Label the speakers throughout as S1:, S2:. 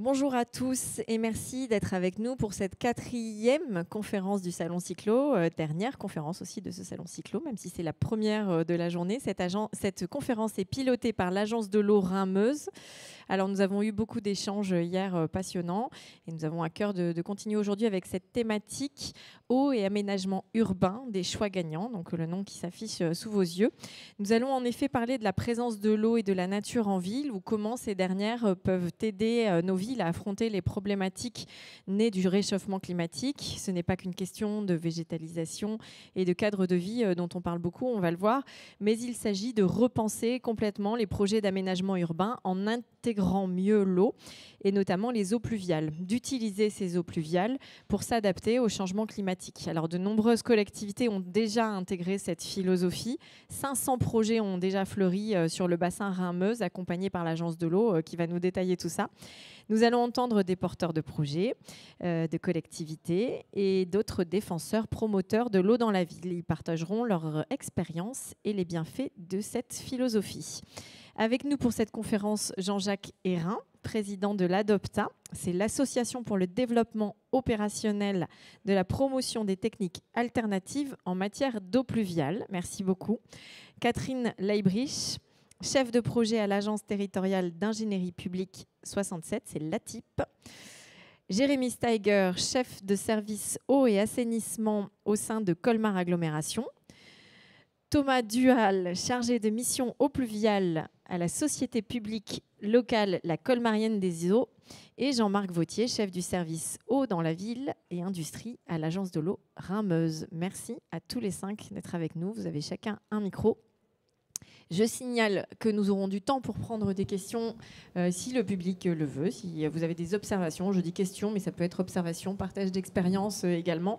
S1: Bonjour à tous et merci d'être avec nous pour cette 4e conférence du Salon Cyclo, dernière conférence aussi de ce Salon Cyclo, même si c'est la première de la journée. Cette conférence est pilotée par l'Agence de l'eau Rhin-Meuse. Alors nous avons eu beaucoup d'échanges hier passionnants et nous avons à cœur de continuer aujourd'hui avec cette thématique eau et aménagement urbain des choix gagnants, donc le nom qui s'affiche sous vos yeux. Nous allons en effet parler de la présence de l'eau et de la nature en ville, ou comment ces dernières peuvent aider nos villes à affronter les problématiques nées du réchauffement climatique. Ce n'est pas qu'une question de végétalisation et de cadre de vie dont on parle beaucoup, on va le voir, mais il s'agit de repenser complètement les projets d'aménagement urbain en intégrant mieux l'eau et notamment les eaux pluviales, d'utiliser ces eaux pluviales pour s'adapter au changement climatique. Alors de nombreuses collectivités ont déjà intégré cette philosophie. 500 projets ont déjà fleuri sur le bassin Rhin-Meuse, accompagnés par l'Agence de l'eau qui va nous détailler tout ça. Nous allons entendre des porteurs de projets, de collectivités et d'autres défenseurs, promoteurs de l'eau dans la ville. Ils partageront leur expérience et les bienfaits de cette philosophie. Avec nous pour cette conférence, Jean-Jacques Hérin, président de l'ADOPTA. C'est l'Association pour le développement opérationnel de la promotion des techniques alternatives en matière d'eau pluviale. Merci beaucoup. Catherine Leibrich, chef de projet à l'Agence territoriale d'ingénierie publique 67, c'est l'ATIP. Jérémy Steiger, chef de service eau et assainissement au sein de Colmar Agglomération. Thomas Duhal, chargé de mission eau pluviale à la société publique locale La Colmarienne des Eaux. Et Jean-Marc Vautier, chef du service eau dans la ville et industrie à l'Agence de l'eau Rhin-Meuse. Merci à tous les 5 d'être avec nous. Vous avez chacun un micro. Je signale que nous aurons du temps pour prendre des questions si le public le veut, si vous avez des observations. Je dis questions, mais ça peut être observations, partage d'expérience également,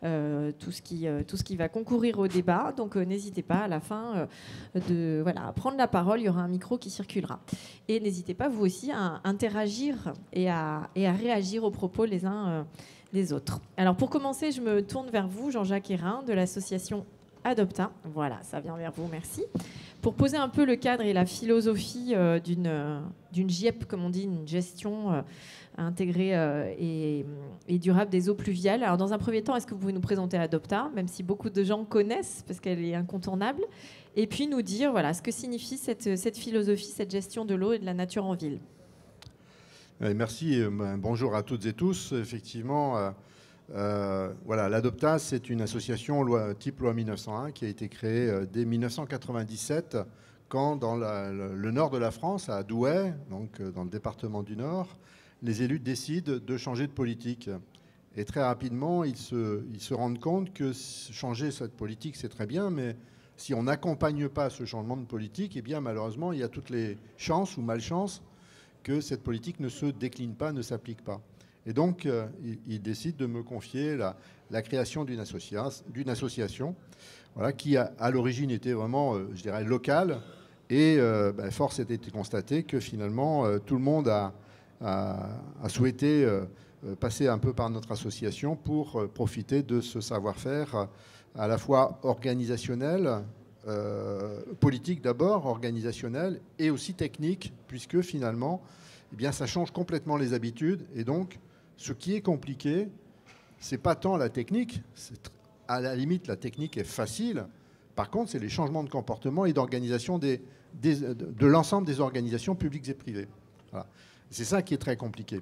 S1: tout ce qui va concourir au débat. Donc n'hésitez pas à la fin à prendre la parole, il y aura un micro qui circulera. Et n'hésitez pas vous aussi à interagir et à réagir aux propos les uns des autres. Alors pour commencer, je me tourne vers vous, Jean-Jacques Hérin, de l'association ADOPTA. Voilà, ça vient vers vous, merci. Pour poser un peu le cadre et la philosophie d'une GIEP, comme on dit, une gestion intégrée et durable des eaux pluviales. Alors, dans un premier temps, est-ce que vous pouvez nous présenter ADOPTA, même si beaucoup de gens connaissent, parce qu'elle est incontournable, et puis nous dire ce que signifie cette philosophie, cette gestion de l'eau et de la nature en ville.
S2: Merci. Bonjour à toutes et tous. Effectivement, l'ADOPTA, c'est une association type loi 1901 qui a été créée dès 1997, quand dans le nord de la France, à Douai, donc dans le département du Nord, les élus décident de changer de politique. Et très rapidement, ils se rendent compte que changer cette politique, c'est très bien, mais si on n'accompagne pas ce changement de politique, eh bien malheureusement, il y a toutes les chances ou malchances que cette politique ne se décline pas, ne s'applique pas. Et donc, il décide de me confier la création d'une association qui, à l'origine, était vraiment, je dirais, locale. Et force était de constater que, finalement, tout le monde a souhaité passer un peu par notre association pour profiter de ce savoir-faire à la fois organisationnel, politique d'abord, organisationnel, et aussi technique, puisque, finalement, eh bien, ça change complètement les habitudes. Et donc, ce qui est compliqué, ce n'est pas tant la technique. À la limite, la technique est facile. Par contre, c'est les changements de comportement et d'organisation de l'ensemble des organisations publiques et privées. Voilà. C'est ça qui est très compliqué.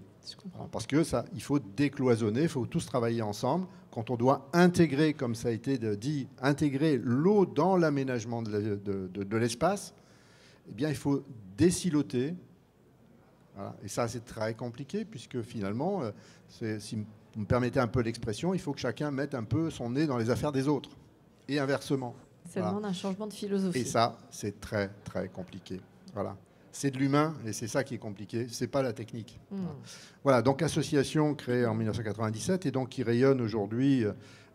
S2: Parce que il faut décloisonner, il faut tous travailler ensemble. Quand on doit intégrer, comme ça a été dit, intégrer l'eau dans l'aménagement de l'espace, eh bien, il faut désiloter. Voilà. Et ça, c'est très compliqué, puisque finalement, si vous me permettez un peu l'expression, il faut que chacun mette un peu son nez dans les affaires des autres, et inversement.
S1: Ça demande un changement de philosophie.
S2: Et ça, c'est très, très compliqué. Voilà. C'est de l'humain, et c'est ça qui est compliqué, c'est pas la technique. Voilà, donc association créée en 1997, et donc qui rayonne aujourd'hui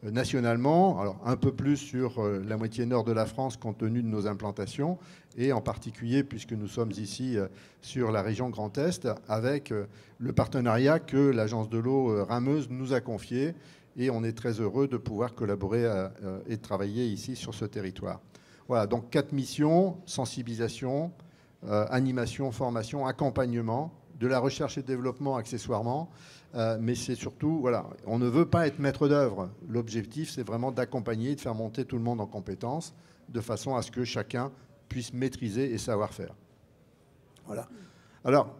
S2: nationalement, alors un peu plus sur la moitié nord de la France compte tenu de nos implantations, et en particulier puisque nous sommes ici sur la région Grand Est, avec le partenariat que l'Agence de l'eau Rhin-Meuse nous a confié, et on est très heureux de pouvoir collaborer et de travailler ici sur ce territoire. Voilà, donc 4 missions: sensibilisation, animation, formation, accompagnement de la recherche et développement accessoirement, mais c'est surtout, voilà, on ne veut pas être maître d'œuvre. L'objectif, c'est vraiment d'accompagner, de faire monter tout le monde en compétences, de façon à ce que chacun puisse maîtriser et savoir faire. Voilà. Alors,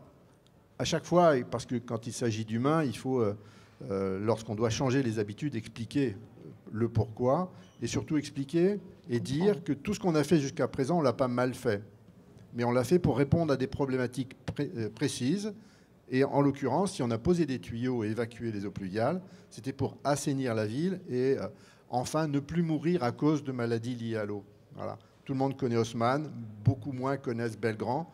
S2: à chaque fois, parce que quand il s'agit d'humains, il faut, lorsqu'on doit changer les habitudes, expliquer le pourquoi, et surtout expliquer et dire que tout ce qu'on a fait jusqu'à présent, on ne l'a pas mal fait. Mais on l'a fait pour répondre à des problématiques précises. Et en l'occurrence, si on a posé des tuyaux et évacué les eaux pluviales, c'était pour assainir la ville et enfin ne plus mourir à cause de maladies liées à l'eau. Voilà. Tout le monde connaît Haussmann, beaucoup moins connaissent Belgrand.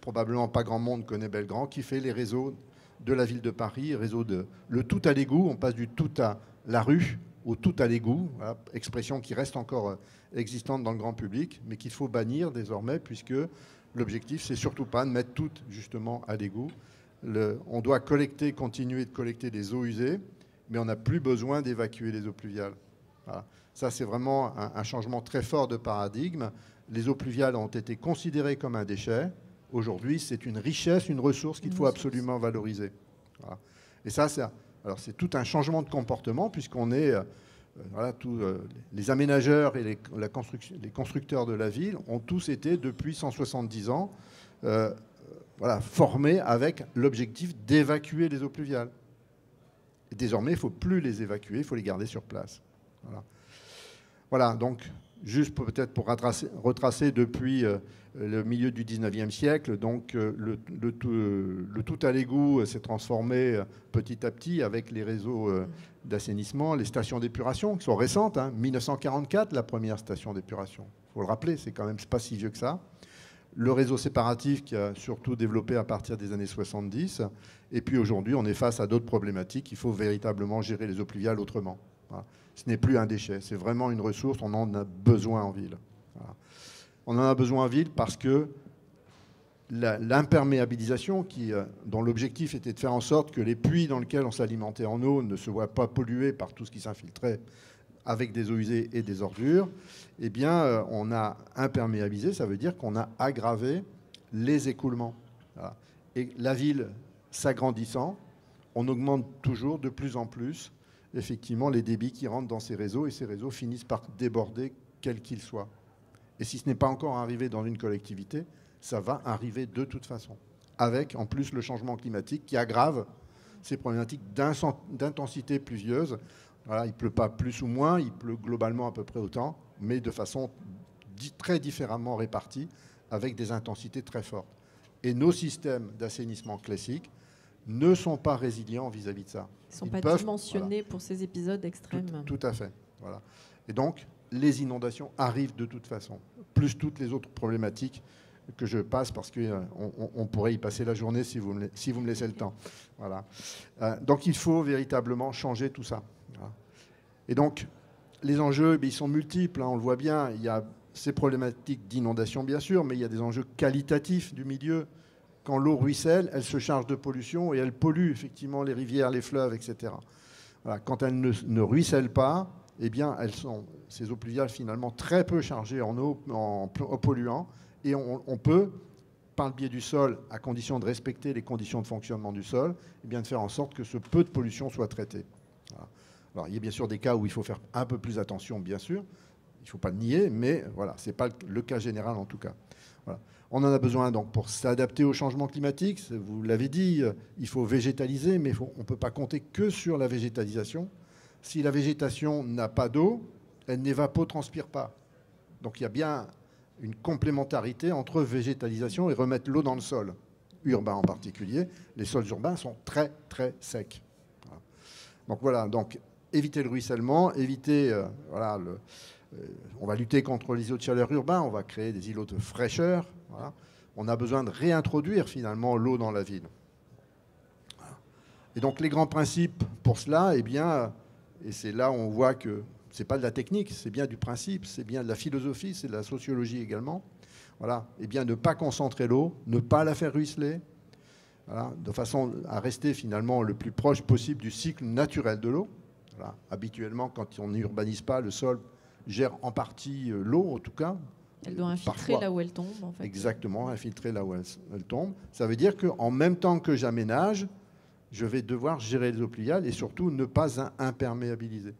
S2: Probablement pas grand monde connaît Belgrand, qui fait les réseaux de la ville de Paris, réseau de le tout à l'égout. On passe du tout à la rue au tout à l'égout, voilà, expression qui reste encore existante dans le grand public, mais qu'il faut bannir désormais, puisque l'objectif, c'est surtout pas de mettre tout justement à l'égout. On doit continuer de collecter des eaux usées, mais on n'a plus besoin d'évacuer les eaux pluviales. Voilà. Ça, c'est vraiment un changement très fort de paradigme. Les eaux pluviales ont été considérées comme un déchet. Aujourd'hui, c'est une richesse, une ressource qu'il faut absolument valoriser. Voilà. Et ça, c'est tout un changement de comportement, puisqu'on est... voilà, les aménageurs et les constructeurs de la ville ont tous été, depuis 170 ans, voilà, formés avec l'objectif d'évacuer les eaux pluviales. Et désormais, il ne faut plus les évacuer, il faut les garder sur place. Voilà, voilà, donc, juste peut-être pour retracer depuis le milieu du 19e siècle, donc le tout à l'égout s'est transformé petit à petit avec les réseaux d'assainissement, les stations d'épuration qui sont récentes, hein, 1944 la première station d'épuration. Il faut le rappeler, c'est quand même pas si vieux que ça. Le réseau séparatif qui a surtout développé à partir des années 70. Et puis aujourd'hui, on est face à d'autres problématiques. Il faut véritablement gérer les eaux pluviales autrement. Voilà. Ce n'est plus un déchet, c'est vraiment une ressource, on en a besoin en ville. Voilà. On en a besoin en ville parce que l'imperméabilisation, dont l'objectif était de faire en sorte que les puits dans lesquels on s'alimentait en eau ne se voient pas pollués par tout ce qui s'infiltrait avec des eaux usées et des ordures, eh bien, on a imperméabilisé, ça veut dire qu'on a aggravé les écoulements. Voilà. Et la ville s'agrandissant, on augmente toujours de plus en plus effectivement les débits qui rentrent dans ces réseaux, et ces réseaux finissent par déborder quels qu'ils soient. Et si ce n'est pas encore arrivé dans une collectivité, ça va arriver de toute façon, avec en plus le changement climatique qui aggrave ces problématiques d'intensité pluvieuse. Voilà, il ne pleut pas plus ou moins, il pleut globalement à peu près autant, mais de façon très différemment répartie, avec des intensités très fortes. Et nos systèmes d'assainissement classiques ne sont pas résilients vis-à-vis de ça.
S1: Ils ne sont pas dimensionnés voilà, pour ces épisodes extrêmes.
S2: Tout à fait. Voilà. Et donc, les inondations arrivent de toute façon, plus toutes les autres problématiques que je passe, parce qu'on pourrait y passer la journée si vous me laissez le temps. Voilà. Donc, il faut véritablement changer tout ça. Voilà. Et donc, les enjeux, ils sont multiples, hein, on le voit bien. Il y a ces problématiques d'inondation, bien sûr, mais il y a des enjeux qualitatifs du milieu. Quand l'eau ruisselle, elle se charge de pollution et elle pollue effectivement les rivières, les fleuves, etc. Voilà. Quand elle ne ruisselle pas, eh bien, ces eaux pluviales finalement très peu chargées en eau, en polluants, et on peut, par le biais du sol, à condition de respecter les conditions de fonctionnement du sol, eh bien, de faire en sorte que ce peu de pollution soit traité. Voilà. Alors, il y a bien sûr des cas où il faut faire un peu plus attention, bien sûr, il ne faut pas le nier, mais voilà, ce n'est pas le cas général en tout cas. Voilà. On en a besoin donc pour s'adapter au changement climatique. Vous l'avez dit, il faut végétaliser, mais on ne peut pas compter que sur la végétalisation. Si la végétation n'a pas d'eau, elle n'évapotranspire pas. Donc il y a bien une complémentarité entre végétalisation et remettre l'eau dans le sol, urbain en particulier. Les sols urbains sont très très secs. Voilà. Donc voilà, donc éviter le ruissellement, éviter voilà, on va lutter contre les îlots de chaleur urbains, on va créer des îlots de fraîcheur. Voilà. On a besoin de réintroduire finalement l'eau dans la ville. Voilà. Et donc les grands principes pour cela, eh bien, et c'est là où on voit que ce n'est pas de la technique, c'est bien du principe, c'est bien de la philosophie, c'est de la sociologie également. Voilà. Eh bien, ne pas concentrer l'eau, ne pas la faire ruisseler, voilà, de façon à rester finalement le plus proche possible du cycle naturel de l'eau. Voilà. Habituellement, quand on n'urbanise pas, le sol gère en partie l'eau, en tout cas,
S1: Elle doit infiltrer
S2: parfois,
S1: là où elle tombe, en fait.
S2: Exactement, infiltrer là où elle tombe. Ça veut dire qu'en même temps que j'aménage, je vais devoir gérer les eaux pluviales et surtout ne pas imperméabiliser.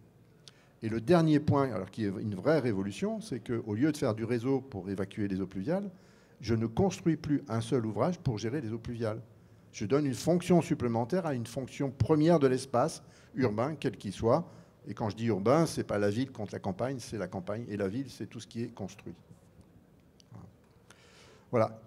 S2: Et le dernier point, alors qui est une vraie révolution, c'est qu'au lieu de faire du réseau pour évacuer les eaux pluviales, je ne construis plus un seul ouvrage pour gérer les eaux pluviales. Je donne une fonction supplémentaire à une fonction première de l'espace urbain, quel qu'il soit. Et quand je dis urbain, ce n'est pas la ville contre la campagne, c'est la campagne et la ville, c'est tout ce qui est construit. Voilà.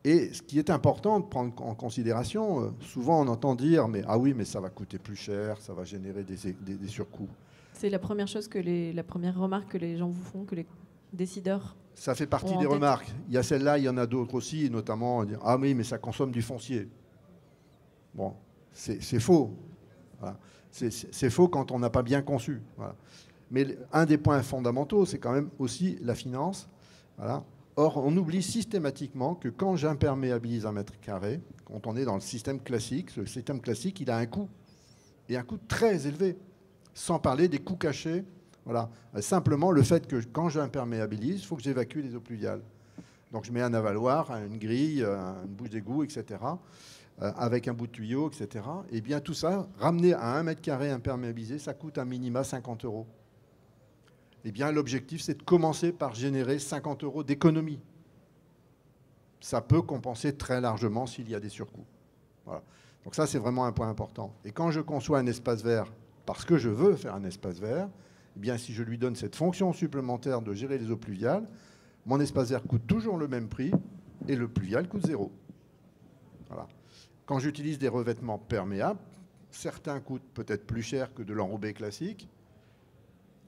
S2: Et ce qui est important de prendre en considération, souvent on entend dire, mais ah oui, mais ça va coûter plus cher, ça va générer des surcoûts.
S1: C'est la première chose la première remarque que les gens vous font, que les décideurs.
S2: Ça fait partie des remarques. Il y a celle-là, il y en a d'autres aussi, notamment dire ah oui, mais ça consomme du foncier. Bon, c'est faux. Voilà. C'est faux quand on n'a pas bien conçu. Voilà. Mais un des points fondamentaux, c'est quand même aussi la finance. Voilà. Or, on oublie systématiquement que quand j'imperméabilise un mètre carré, quand on est dans le système classique, il a un coût, et un coût très élevé, sans parler des coûts cachés. Voilà. Simplement le fait que quand j'imperméabilise, il faut que j'évacue les eaux pluviales. Donc je mets un avaloir, une grille, une bouche d'égout, etc., avec un bout de tuyau, etc. Et bien tout ça, ramené à 1 mètre carré imperméabilisé, ça coûte un minima 50 €. Eh bien, l'objectif, c'est de commencer par générer 50 € d'économie. Ça peut compenser très largement s'il y a des surcoûts. Voilà. Donc ça, c'est vraiment un point important. Et quand je conçois un espace vert, parce que je veux faire un espace vert, eh bien, si je lui donne cette fonction supplémentaire de gérer les eaux pluviales, mon espace vert coûte toujours le même prix et le pluvial coûte 0. Voilà. Quand j'utilise des revêtements perméables, certains coûtent peut-être plus cher que de l'enrobé classique.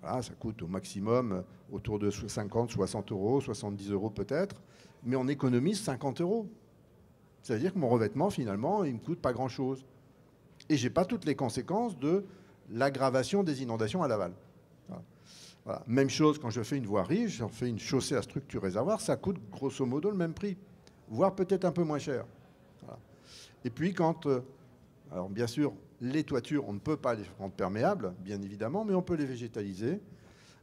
S2: Voilà, ça coûte au maximum autour de 50, 60 €, 70 € peut-être, mais on économise 50 €. C'est-à-dire que mon revêtement, finalement, il ne me coûte pas grand-chose. Et je n'ai pas toutes les conséquences de l'aggravation des inondations à l'aval. Voilà. Voilà. Même chose quand je fais une voirie, j'en fais une chaussée à structure réservoir, ça coûte grosso modo le même prix, voire peut-être un peu moins cher. Voilà. Et puis quand, alors bien sûr, les toitures, on ne peut pas les rendre perméables, bien évidemment, mais on peut les végétaliser.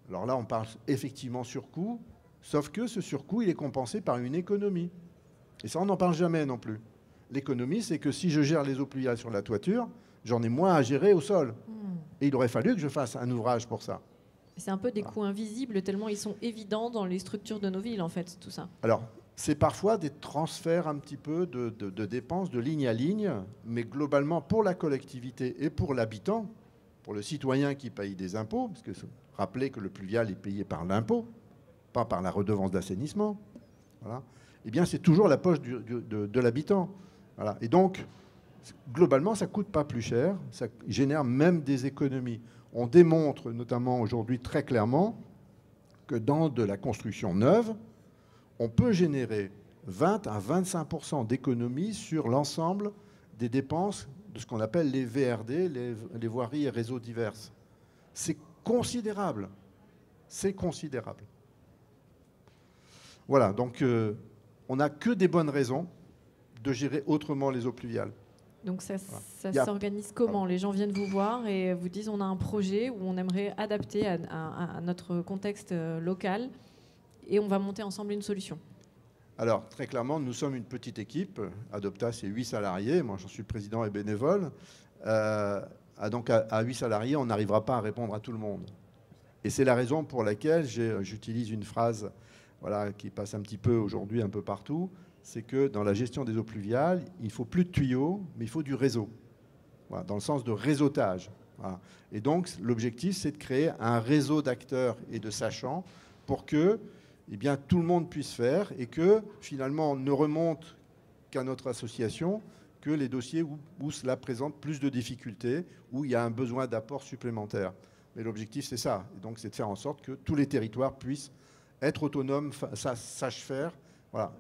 S2: Alors là, on parle effectivement surcoût, sauf que ce surcoût, il est compensé par une économie. Et ça, on n'en parle jamais non plus. L'économie, c'est que si je gère les eaux pluviales sur la toiture, j'en ai moins à gérer au sol. Et il aurait fallu que je fasse un ouvrage pour ça.
S1: C'est un peu des coûts invisibles, tellement ils sont évidents dans les structures de nos villes, en fait, tout ça.
S2: Alors, c'est parfois des transferts un petit peu de dépenses de ligne à ligne, mais globalement pour la collectivité et pour l'habitant, pour le citoyen qui paye des impôts, parce que rappelez que le pluvial est payé par l'impôt, pas par la redevance d'assainissement, voilà, eh bien c'est toujours la poche de l'habitant. Voilà. Et donc, globalement, ça ne coûte pas plus cher, ça génère même des économies. On démontre notamment aujourd'hui très clairement que dans de la construction neuve, on peut générer 20 à 25% d'économies sur l'ensemble des dépenses de ce qu'on appelle les VRD, les voiries et réseaux diverses. C'est considérable. C'est considérable. Voilà, donc on n'a que des bonnes raisons de gérer autrement les eaux pluviales.
S1: Donc ça s'organise comment? Les gens viennent vous voir et vous disent on a un projet où on aimerait adapter à notre contexte local. Et on va monter ensemble une solution.
S2: Alors, très clairement, nous sommes une petite équipe. Adopta, c'est 8 salariés. Moi, j'en suis le président et bénévole. Donc, à 8 salariés, on n'arrivera pas à répondre à tout le monde. Et c'est la raison pour laquelle j'utilise une phrase voilà, qui passe un petit peu aujourd'hui un peu partout. C'est que dans la gestion des eaux pluviales, il ne faut plus de tuyaux, mais il faut du réseau. Voilà, dans le sens de réseautage. Voilà. Et donc, l'objectif, c'est de créer un réseau d'acteurs et de sachants pour que eh bien, tout le monde puisse faire et que finalement on ne remonte qu'à notre association que les dossiers où cela présente plus de difficultés, où il y a un besoin d'apport supplémentaire. Mais l'objectif, c'est ça. Et donc, c'est de faire en sorte que tous les territoires puissent être autonomes, sachent faire. Voilà.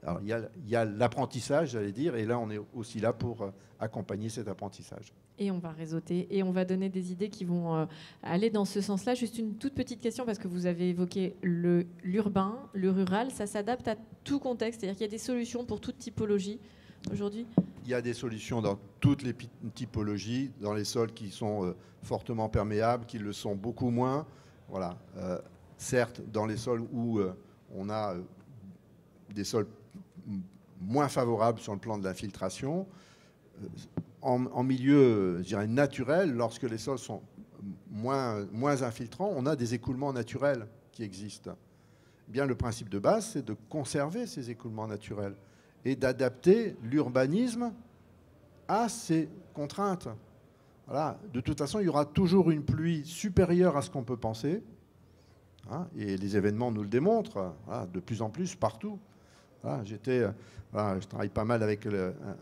S2: Alors, il y a l'apprentissage, j'allais dire, et là, on est aussi là pour accompagner cet apprentissage.
S1: Et on va réseauter et on va donner des idées qui vont aller dans ce sens-là. Juste une toute petite question, parce que vous avez évoqué l'urbain, le rural. Ça s'adapte à tout contexte, c'est-à-dire qu'il y a des solutions pour toute typologie aujourd'hui?
S2: Il y a des solutions dans toutes les typologies, dans les sols qui sont fortement perméables, qui le sont beaucoup moins. Voilà. Certes, dans les sols où on a des sols moins favorables sur le plan de l'infiltration. En milieu, je dirais, naturel, lorsque les sols sont moins infiltrants, on a des écoulements naturels qui existent. Bien, le principe de base, c'est de conserver ces écoulements naturels et d'adapter l'urbanisme à ces contraintes. Voilà. De toute façon, il y aura toujours une pluie supérieure à ce qu'on peut penser. Hein, et les événements nous le démontrent, voilà, de plus en plus partout. Voilà, je travaille pas mal avec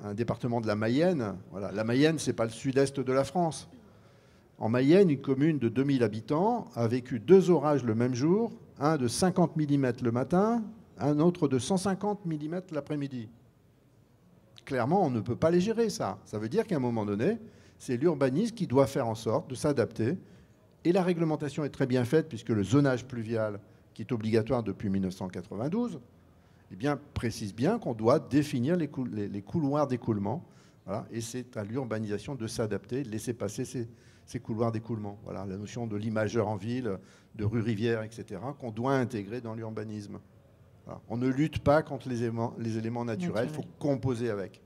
S2: un département de la Mayenne. Voilà, la Mayenne, ce n'est pas le sud-est de la France. En Mayenne, une commune de 2000 habitants a vécu 2 orages le même jour, un de 50 mm le matin, un autre de 150 mm l'après-midi. Clairement, on ne peut pas les gérer, ça. Ça veut dire qu'à un moment donné, c'est l'urbanisme qui doit faire en sorte de s'adapter. Et la réglementation est très bien faite, puisque le zonage pluvial, qui est obligatoire depuis 1992, eh bien, précise bien qu'on doit définir les couloirs d'écoulement. Voilà, et c'est à l'urbanisation de s'adapter, de laisser passer ces couloirs d'écoulement. Voilà, la notion de l'imageur en ville, de rue-rivière, etc., qu'on doit intégrer dans l'urbanisme. Voilà. On ne lutte pas contre les éléments naturels, il faut composer avec.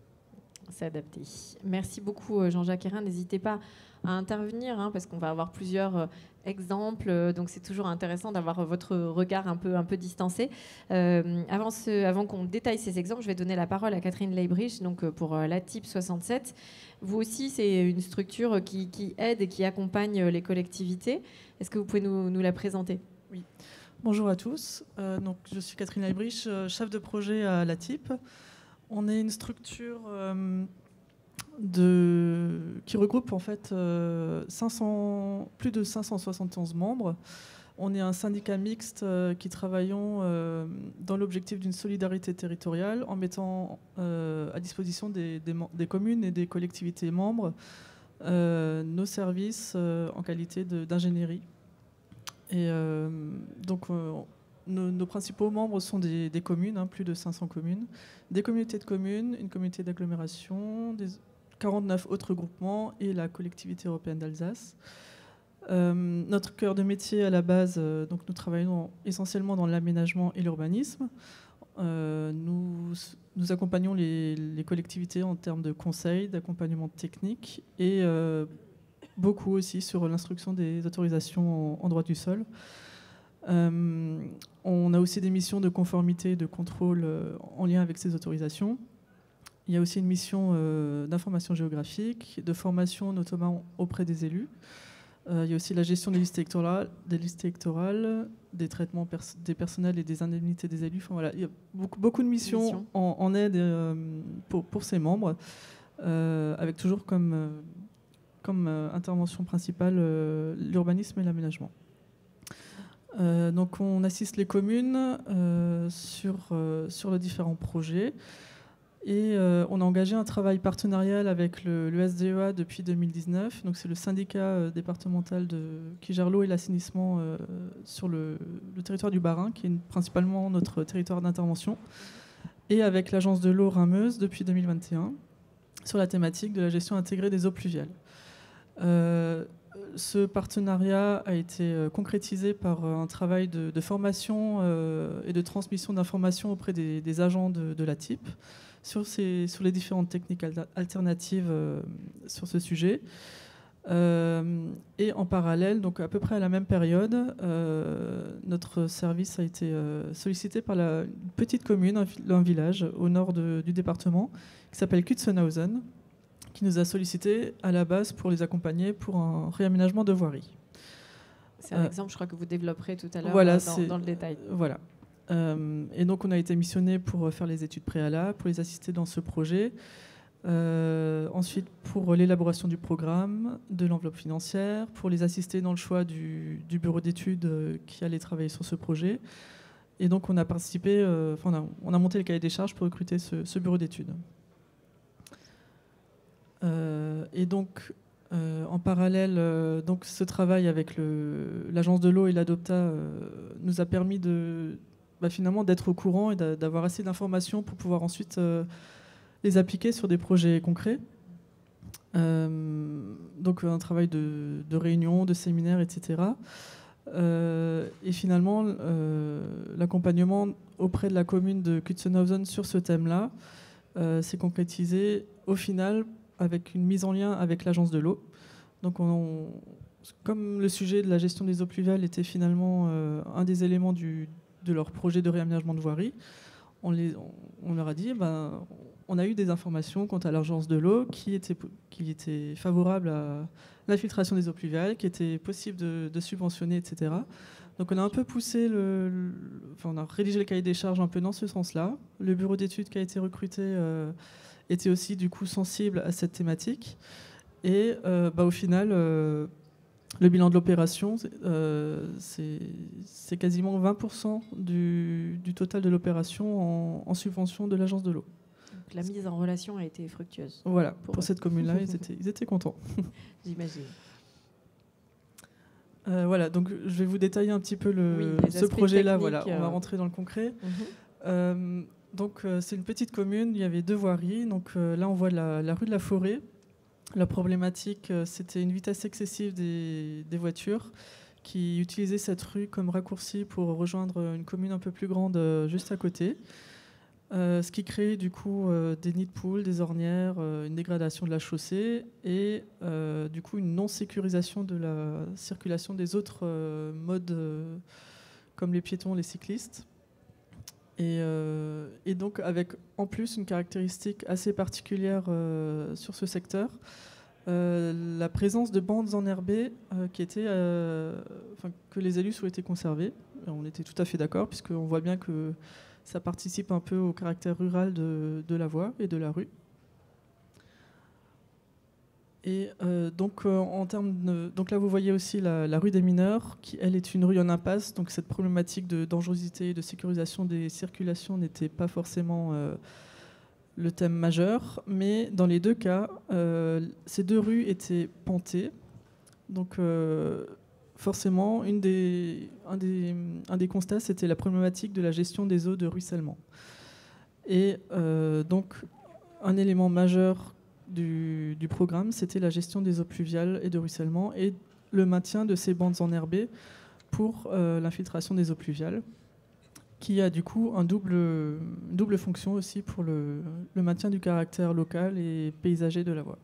S1: S'adapter. Merci beaucoup Jean-Jacques Hérin. N'hésitez pas à intervenir parce qu'on va avoir plusieurs exemples. Donc c'est toujours intéressant d'avoir votre regard un peu distancé. Avant qu'on détaille ces exemples, je vais donner la parole à Catherine Leibreich donc pour l'ATIP 67. Vous aussi, c'est une structure qui aide et qui accompagne les collectivités. Est-ce que vous pouvez nous la présenter?
S3: Oui. Bonjour à tous. Donc, je suis Catherine Leibreich, chef de projet à l'ATIP. On est une structure qui regroupe en fait plus de 571 membres. On est un syndicat mixte qui travaillons dans l'objectif d'une solidarité territoriale en mettant à disposition des communes et des collectivités membres nos services en qualité d'ingénierie. Et donc nos principaux membres sont des communes, plus de 500 communes, des communautés de communes, une communauté d'agglomération, 49 autres groupements et la collectivité européenne d'Alsace. Notre cœur de métier à la base, donc nous travaillons essentiellement dans l'aménagement et l'urbanisme. Nous accompagnons les collectivités en termes de conseils, d'accompagnement technique et beaucoup aussi sur l'instruction des autorisations en droit du sol. On a aussi des missions de conformité et de contrôle en lien avec ces autorisations. Il y a aussi une mission d'information géographique, de formation notamment auprès des élus. Il y a aussi la gestion des listes électorales, des traitements des personnels et des indemnités des élus. Enfin, voilà, il y a beaucoup de missions en aide pour ces membres, avec toujours comme intervention principale l'urbanisme et l'aménagement. Donc on assiste les communes sur les différents projets et on a engagé un travail partenarial avec le SDEA depuis 2019. Donc c'est le syndicat départemental qui gère l'eau et l'assainissement sur le territoire du Bas-Rhin, qui est principalement notre territoire d'intervention, et avec l'agence de l'eau Rhin-Meuse depuis 2021 sur la thématique de la gestion intégrée des eaux pluviales. Ce partenariat a été concrétisé par un travail de formation et de transmission d'informations auprès des agents de l'ATIP sur les différentes techniques alternatives sur ce sujet. Et en parallèle, donc à peu près à la même période, notre service a été sollicité par une petite commune, un village au nord du département, qui s'appelle Kutzenhausen, qui nous a sollicité à la base pour les accompagner pour un réaménagement de voirie.
S1: C'est un exemple, je crois, que vous développerez tout à l'heure dans le détail.
S3: Voilà. Et donc, on a été missionné pour faire les études préalables, pour les assister dans ce projet. Ensuite, pour l'élaboration du programme, de l'enveloppe financière, pour les assister dans le choix du bureau d'études qui allait travailler sur ce projet. Et donc, on a participé, on a monté le cahier des charges pour recruter ce bureau d'études. Et donc, en parallèle, donc ce travail avec l'agence de l'eau et l'ADOPTA nous a permis finalement d'être au courant et d'avoir assez d'informations pour pouvoir ensuite les appliquer sur des projets concrets. Donc un travail de réunion, de séminaire, etc. Et finalement, l'accompagnement auprès de la commune de Kutsenhausen sur ce thème-là s'est concrétisé au final avec une mise en lien avec l'agence de l'eau. Donc comme le sujet de la gestion des eaux pluviales était finalement un des éléments de leur projet de réaménagement de voirie, on leur a dit, on a eu des informations quant à l'agence de l'eau qui était favorable à l'infiltration des eaux pluviales, qui était possible de subventionner, etc. Donc on a un peu poussé, on a rédigé le cahier des charges un peu dans ce sens-là. Le bureau d'études qui a été recruté était aussi du coup sensible à cette thématique. Et au final, le bilan de l'opération, c'est quasiment 20% du total de l'opération en subvention de l'agence de l'eau.
S1: Donc la mise en relation a été fructueuse.
S3: Voilà, pour cette commune-là, ils étaient contents.
S1: J'imagine.
S3: Voilà, donc je vais vous détailler un petit peu ce projet-là. Voilà, on va rentrer dans le concret. Donc c'est une petite commune, il y avait 2 voiries. Donc là, on voit la rue de la Forêt. La problématique, c'était une vitesse excessive des voitures qui utilisaient cette rue comme raccourci pour rejoindre une commune un peu plus grande juste à côté. Ce qui crée du coup des nids de poules, des ornières, une dégradation de la chaussée et du coup une non-sécurisation de la circulation des autres modes comme les piétons, les cyclistes. Et donc avec en plus une caractéristique assez particulière sur ce secteur, la présence de bandes enherbées que les élus souhaitaient conserver. Et on était tout à fait d'accord puisqu'on voit bien que ça participe un peu au caractère rural de la voie et de la rue. Et donc là vous voyez aussi la rue des Mineurs qui elle est une rue en impasse, donc cette problématique de dangerosité et de sécurisation des circulations n'était pas forcément le thème majeur, mais dans les 2 cas ces 2 rues étaient pantées, donc forcément un des constats c'était la problématique de la gestion des eaux de ruissellement et donc un élément majeur du programme, c'était la gestion des eaux pluviales et de ruissellement et le maintien de ces bandes enherbées pour l'infiltration des eaux pluviales, qui a du coup une double fonction aussi pour le maintien du caractère local et paysager de la voie.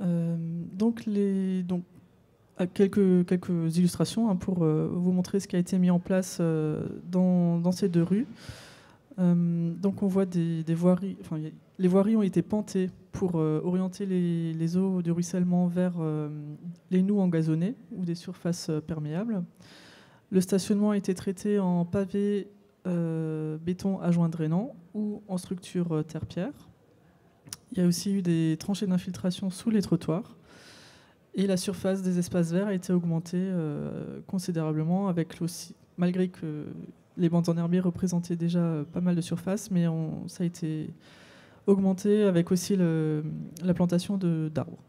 S3: Donc quelques illustrations pour vous montrer ce qui a été mis en place dans ces 2 rues. Donc on voit des voiries, les voiries ont été pantées pour orienter les eaux de ruissellement vers les noues engazonnés ou des surfaces perméables. Le stationnement a été traité en pavé béton à joint drainant ou en structure terre-pierre. Il y a aussi eu des tranchées d'infiltration sous les trottoirs et la surface des espaces verts a été augmentée considérablement malgré que les bandes enherbées représentaient déjà pas mal de surface, mais ça a été augmenté avec aussi la plantation d'arbres.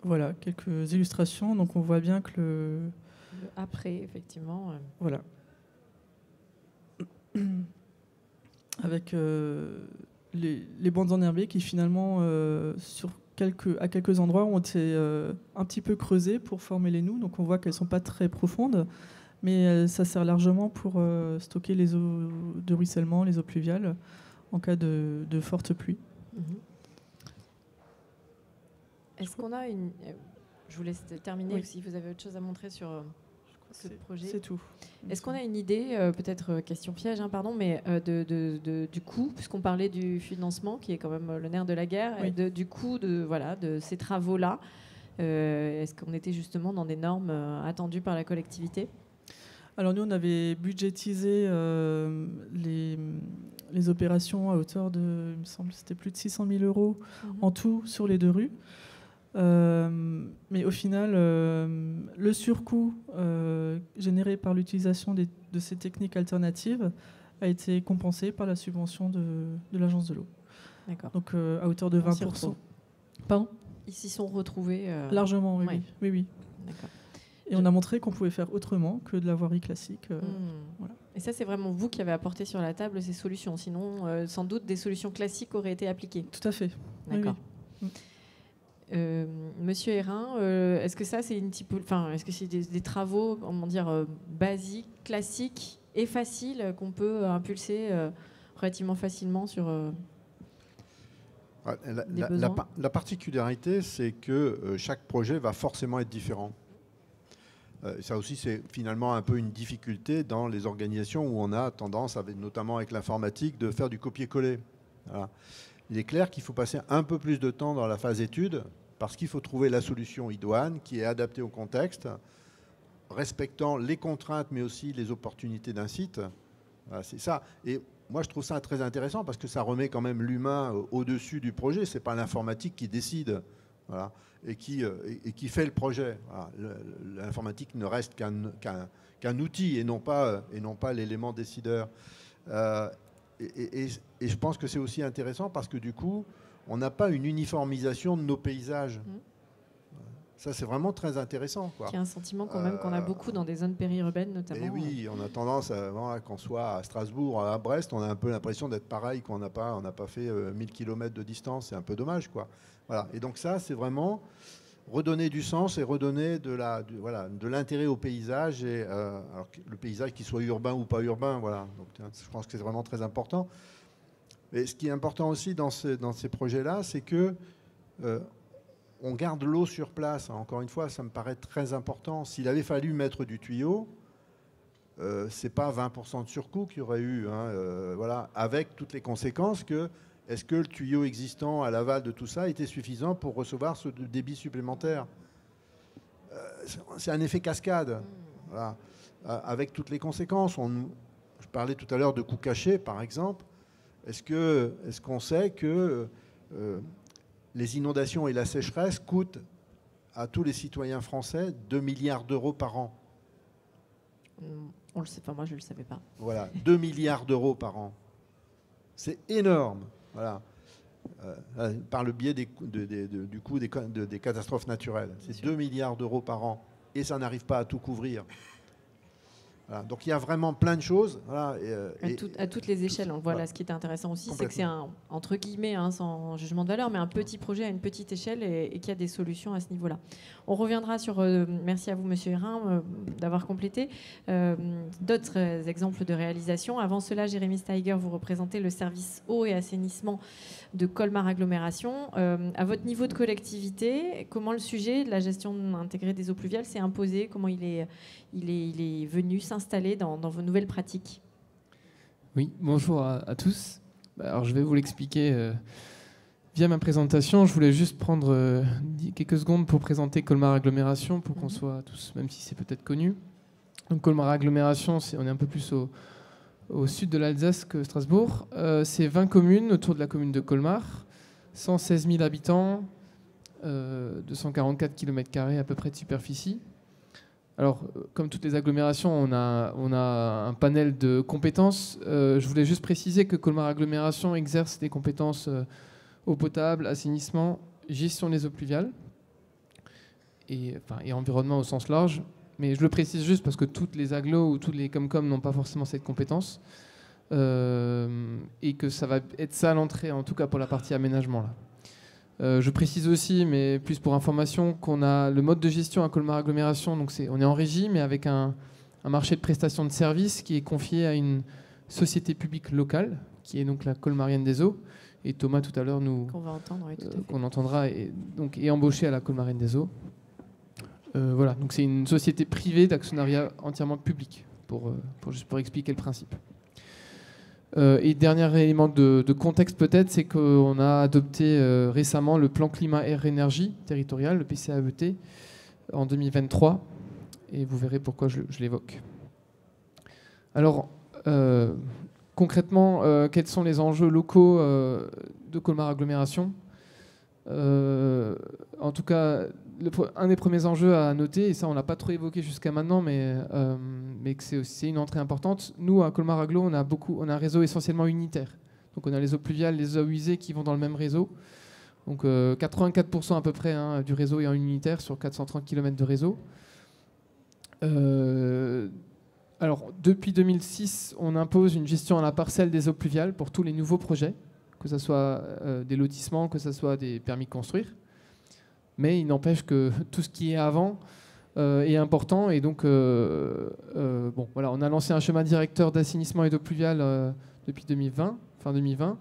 S3: Voilà, quelques illustrations. Donc on voit bien que le
S1: après, effectivement.
S3: Voilà. Avec les bandes enherbées qui finalement, à quelques endroits, ont été un petit peu creusées pour former les noues. Donc on voit qu'elles ne sont pas très profondes. Mais ça sert largement pour stocker les eaux de ruissellement, les eaux pluviales, en cas de fortes pluies.
S1: Est-ce qu'on a une... Je vous laisse terminer, si vous avez autre chose à montrer sur ce projet.
S3: C'est tout.
S1: Est-ce qu'on a une idée, peut-être question piège, mais du coût, puisqu'on parlait du financement, qui est quand même le nerf de la guerre,
S3: oui.
S1: et du coût de ces travaux-là. Est-ce qu'on était justement dans des normes attendues par la collectivité ?
S3: Alors nous, on avait budgétisé les opérations à hauteur de, il me semble, c'était plus de 600 000 € en tout sur les 2 rues. Mais au final, le surcoût généré par l'utilisation de ces techniques alternatives a été compensé par la subvention de l'agence de l'eau.
S1: D'accord.
S3: Donc à hauteur de 20%. Pardon ?
S1: Ils s'y sont retrouvés
S3: largement, oui.
S1: D'accord.
S3: Et on a montré qu'on pouvait faire autrement que de la voirie classique.
S1: Voilà. Et ça, c'est vraiment vous qui avez apporté sur la table ces solutions. Sinon, sans doute, des solutions classiques auraient été appliquées.
S3: Tout à fait.
S1: D'accord.
S3: Oui.
S1: Monsieur Hérin, est-ce que ça c'est est-ce que c'est des travaux, comment dire, basiques, classiques et faciles qu'on peut impulser relativement facilement sur des besoins ?
S2: La particularité, c'est que chaque projet va forcément être différent. Ça aussi, c'est finalement un peu une difficulté dans les organisations où on a tendance, notamment avec l'informatique, de faire du copier-coller. Voilà. Il est clair qu'il faut passer un peu plus de temps dans la phase étude parce qu'il faut trouver la solution idoine qui est adaptée au contexte, respectant les contraintes mais aussi les opportunités d'un site. Voilà, c'est ça. Et moi, je trouve ça très intéressant parce que ça remet quand même l'humain au-dessus du projet. Ce n'est pas l'informatique qui décide. Voilà, et qui fait le projet. Voilà, l'informatique ne reste qu'un outil et non pas l'élément décideur. Et je pense que c'est aussi intéressant parce que du coup, on n'a pas une uniformisation de nos paysages. Ça, c'est vraiment très intéressant, quoi.
S1: Il y a un sentiment quand même qu'on a beaucoup dans des zones périurbaines, notamment.
S2: Et oui, on a tendance, qu'on soit à Strasbourg, à Brest, on a un peu l'impression d'être pareil, qu'on n'a pas fait 1000 km de distance. C'est un peu dommage, quoi. Voilà. Et donc ça, c'est vraiment redonner du sens et redonner de l'intérêt au paysage, alors que le paysage qu'il soit urbain ou pas urbain. Voilà. Donc, je pense que c'est vraiment très important. Et ce qui est important aussi dans ces projets-là, c'est que on garde l'eau sur place. Encore une fois, ça me paraît très important. S'il avait fallu mettre du tuyau, c'est pas 20% de surcoût qu'il y aurait eu, voilà, avec toutes les conséquences que est-ce que le tuyau existant à l'aval de tout ça était suffisant pour recevoir ce débit supplémentaire? C'est un effet cascade, voilà, avec toutes les conséquences. Je parlais tout à l'heure de coûts cachés, par exemple. Est-ce qu'on sait que les inondations et la sécheresse coûtent à tous les citoyens français 2 milliards d'euros par an?
S1: On le sait pas, moi je ne le savais pas.
S2: Voilà, 2 milliards d'euros par an. C'est énorme. Voilà. Par le biais du coût des catastrophes naturelles. C'est 2 milliards d'euros par an. Et ça n'arrive pas à tout couvrir. Voilà. Donc il y a vraiment plein de choses. Voilà,
S1: à toutes les échelles. On le voit là, ce qui est intéressant aussi, c'est que c'est entre guillemets, sans jugement de valeur, mais un petit projet à une petite échelle et qu'il y a des solutions à ce niveau-là. On reviendra sur, merci à vous Monsieur Hérin d'avoir complété, d'autres exemples de réalisation. Avant cela, Jérémy Steiger, vous représentez le service eau et assainissement de Colmar Agglomération. À votre niveau de collectivité, comment le sujet de la gestion intégrée des eaux pluviales s'est imposé? Comment il est venu s'installer dans vos nouvelles pratiques?
S4: Oui, bonjour à tous. Alors, je vais vous l'expliquer via ma présentation. Je voulais juste prendre quelques secondes pour présenter Colmar Agglomération, pour qu'on soit tous, même si c'est peut-être connu. Donc, Colmar Agglomération, on est un peu plus au sud de l'Alsace que Strasbourg. C'est 20 communes autour de la commune de Colmar, 116 000 habitants, 244 km² à peu près de superficie. Alors, comme toutes les agglomérations, on a un panel de compétences. Je voulais juste préciser que Colmar Agglomération exerce des compétences eau potable, assainissement, gestion des eaux pluviales et environnement au sens large. Mais je le précise juste parce que toutes les agglos ou tous les Comcom n'ont pas forcément cette compétence et que ça va être ça à l'entrée, en tout cas pour la partie aménagement là. Je précise aussi, mais plus pour information, qu'on a le mode de gestion à Colmar Agglomération. Donc on est en régie, mais avec un marché de prestation de services qui est confié à une société publique locale, qui est donc la Colmarienne des Eaux. Et Thomas, tout à l'heure, qu'on va entendre, oui, qu'on entendra, est embauché à la Colmarienne des Eaux. Voilà, donc c'est une société privée d'actionnariat entièrement public, juste pour expliquer le principe. Et dernier élément de contexte peut-être, c'est qu'on a adopté récemment le plan climat-air-énergie territorial, le PCAET, en 2023. Et vous verrez pourquoi je l'évoque. Alors, concrètement, quels sont les enjeux locaux de Colmar Agglomération? En tout cas, un des premiers enjeux à noter, et ça on l'a pas trop évoqué jusqu'à maintenant, mais que c'est une entrée importante. Nous, à Colmar Agglo, on a un réseau essentiellement unitaire. Donc on a les eaux pluviales, les eaux usées qui vont dans le même réseau. Donc 84% à peu près du réseau est en unitaire sur 430 km de réseau. Alors depuis 2006, on impose une gestion à la parcelle des eaux pluviales pour tous les nouveaux projets, que ce soit des lotissements, que ce soit des permis de construire. Mais il n'empêche que tout ce qui est avant est important. Et donc, bon, voilà, on a lancé un chemin directeur d'assainissement et d'eau pluviale depuis 2020, fin 2020.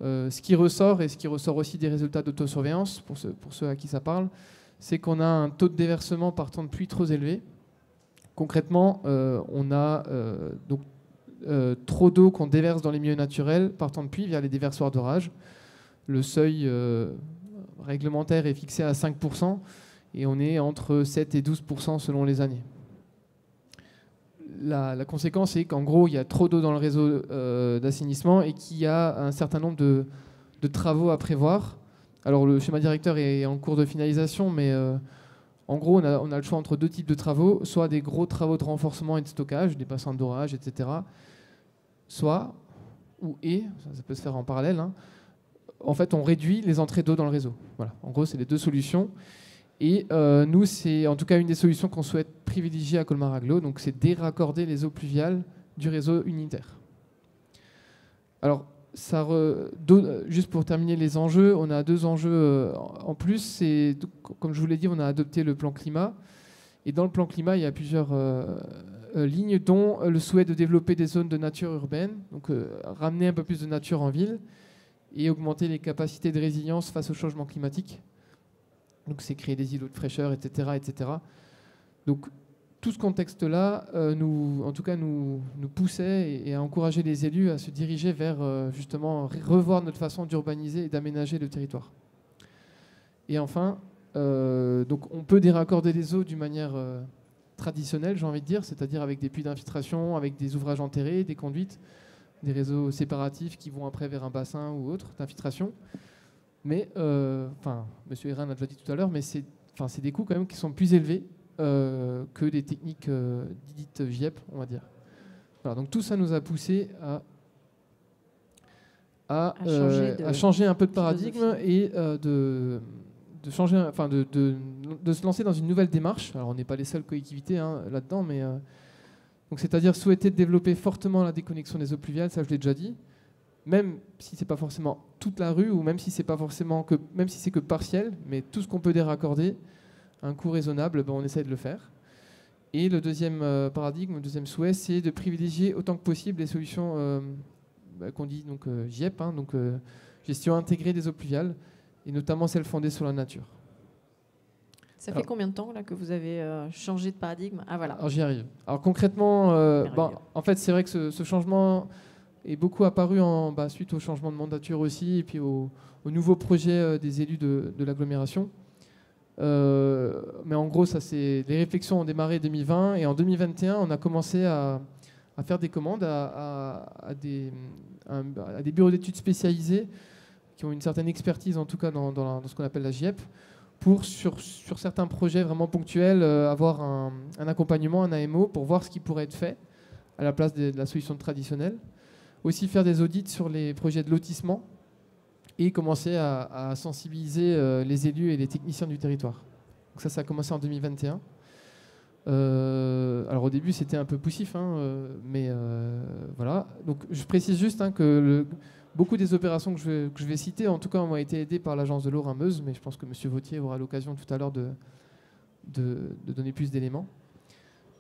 S4: Ce qui ressort, et ce qui ressort aussi des résultats d'autosurveillance, pour ceux à qui ça parle, c'est qu'on a un taux de déversement par temps de pluie trop élevé. Concrètement, on a donc, trop d'eau qu'on déverse dans les milieux naturels par temps de pluie via les déversoirs d'orage. Le seuil réglementaire est fixé à 5% et on est entre 7 et 12% selon les années. La conséquence est qu'en gros, il y a trop d'eau dans le réseau d'assainissement et qu'il y a un certain nombre de travaux à prévoir. Alors le schéma directeur est en cours de finalisation, mais en gros, on a le choix entre deux types de travaux, soit des gros travaux de renforcement et de stockage, des bassins d'orage, etc., soit, ça peut se faire en parallèle, hein, en fait, on réduit les entrées d'eau dans le réseau. Voilà. En gros, c'est les deux solutions. Et nous, c'est en tout cas une des solutions qu'on souhaite privilégier à Colmar-Aglo, donc c'est déraccorder les eaux pluviales du réseau unitaire. Alors, juste pour terminer les enjeux, on a deux enjeux en plus. Comme je vous l'ai dit, on a adopté le plan climat. Et dans le plan climat, il y a plusieurs lignes, dont le souhait de développer des zones de nature urbaine, donc ramener un peu plus de nature en ville et augmenter les capacités de résilience face au changement climatique. Donc c'est créer des îlots de fraîcheur, etc., etc. Donc tout ce contexte-là, nous poussait et a encouragé les élus à se diriger vers justement revoir notre façon d'urbaniser et d'aménager le territoire. Et enfin, donc on peut déraccorder les eaux d'une manière traditionnelle, j'ai envie de dire, c'est-à-dire avec des puits d'infiltration, avec des ouvrages enterrés, des conduites, des réseaux séparatifs qui vont après vers un bassin ou autre d'infiltration. Mais, M. Hérin l'a déjà dit tout à l'heure, mais c'est des coûts quand même qui sont plus élevés que des techniques dites GIEP, on va dire. Voilà, donc tout ça nous a poussé à changer un peu de paradigme et de se lancer dans une nouvelle démarche. Alors on n'est pas les seules collectivités là-dedans, mais donc c'est-à-dire souhaiter développer fortement la déconnexion des eaux pluviales, ça je l'ai déjà dit, même si c'est pas forcément toute la rue ou même si c'est que partiel, mais tout ce qu'on peut déraccorder à un coût raisonnable, on essaie de le faire. Et le deuxième paradigme, le deuxième souhait, c'est de privilégier autant que possible les solutions qu'on dit donc GIEP, donc gestion intégrée des eaux pluviales, et notamment celles fondées sur la nature.
S1: Ça fait combien de temps là, que vous avez changé de paradigme ? Ah voilà.
S4: Alors j'y arrive. Alors concrètement, en fait c'est vrai que ce changement est beaucoup apparu suite au changement de mandature aussi, et puis au nouveau projet des élus de l'agglomération. Mais en gros, les réflexions ont démarré en 2020, et en 2021, on a commencé à faire des commandes à des bureaux d'études spécialisés qui ont une certaine expertise, en tout cas dans ce qu'on appelle la GIEP, pour, sur certains projets vraiment ponctuels, avoir un accompagnement, un AMO, pour voir ce qui pourrait être fait à la place de la solution traditionnelle. Aussi faire des audits sur les projets de lotissement et commencer à sensibiliser les élus et les techniciens du territoire. Donc ça a commencé en 2021. Alors au début, c'était un peu poussif, mais voilà. Donc je précise juste que beaucoup des opérations que je vais citer, en tout cas, ont été aidées par l'agence de l'eau Rhin-Meuse, mais je pense que M. Vautier aura l'occasion tout à l'heure de donner plus d'éléments.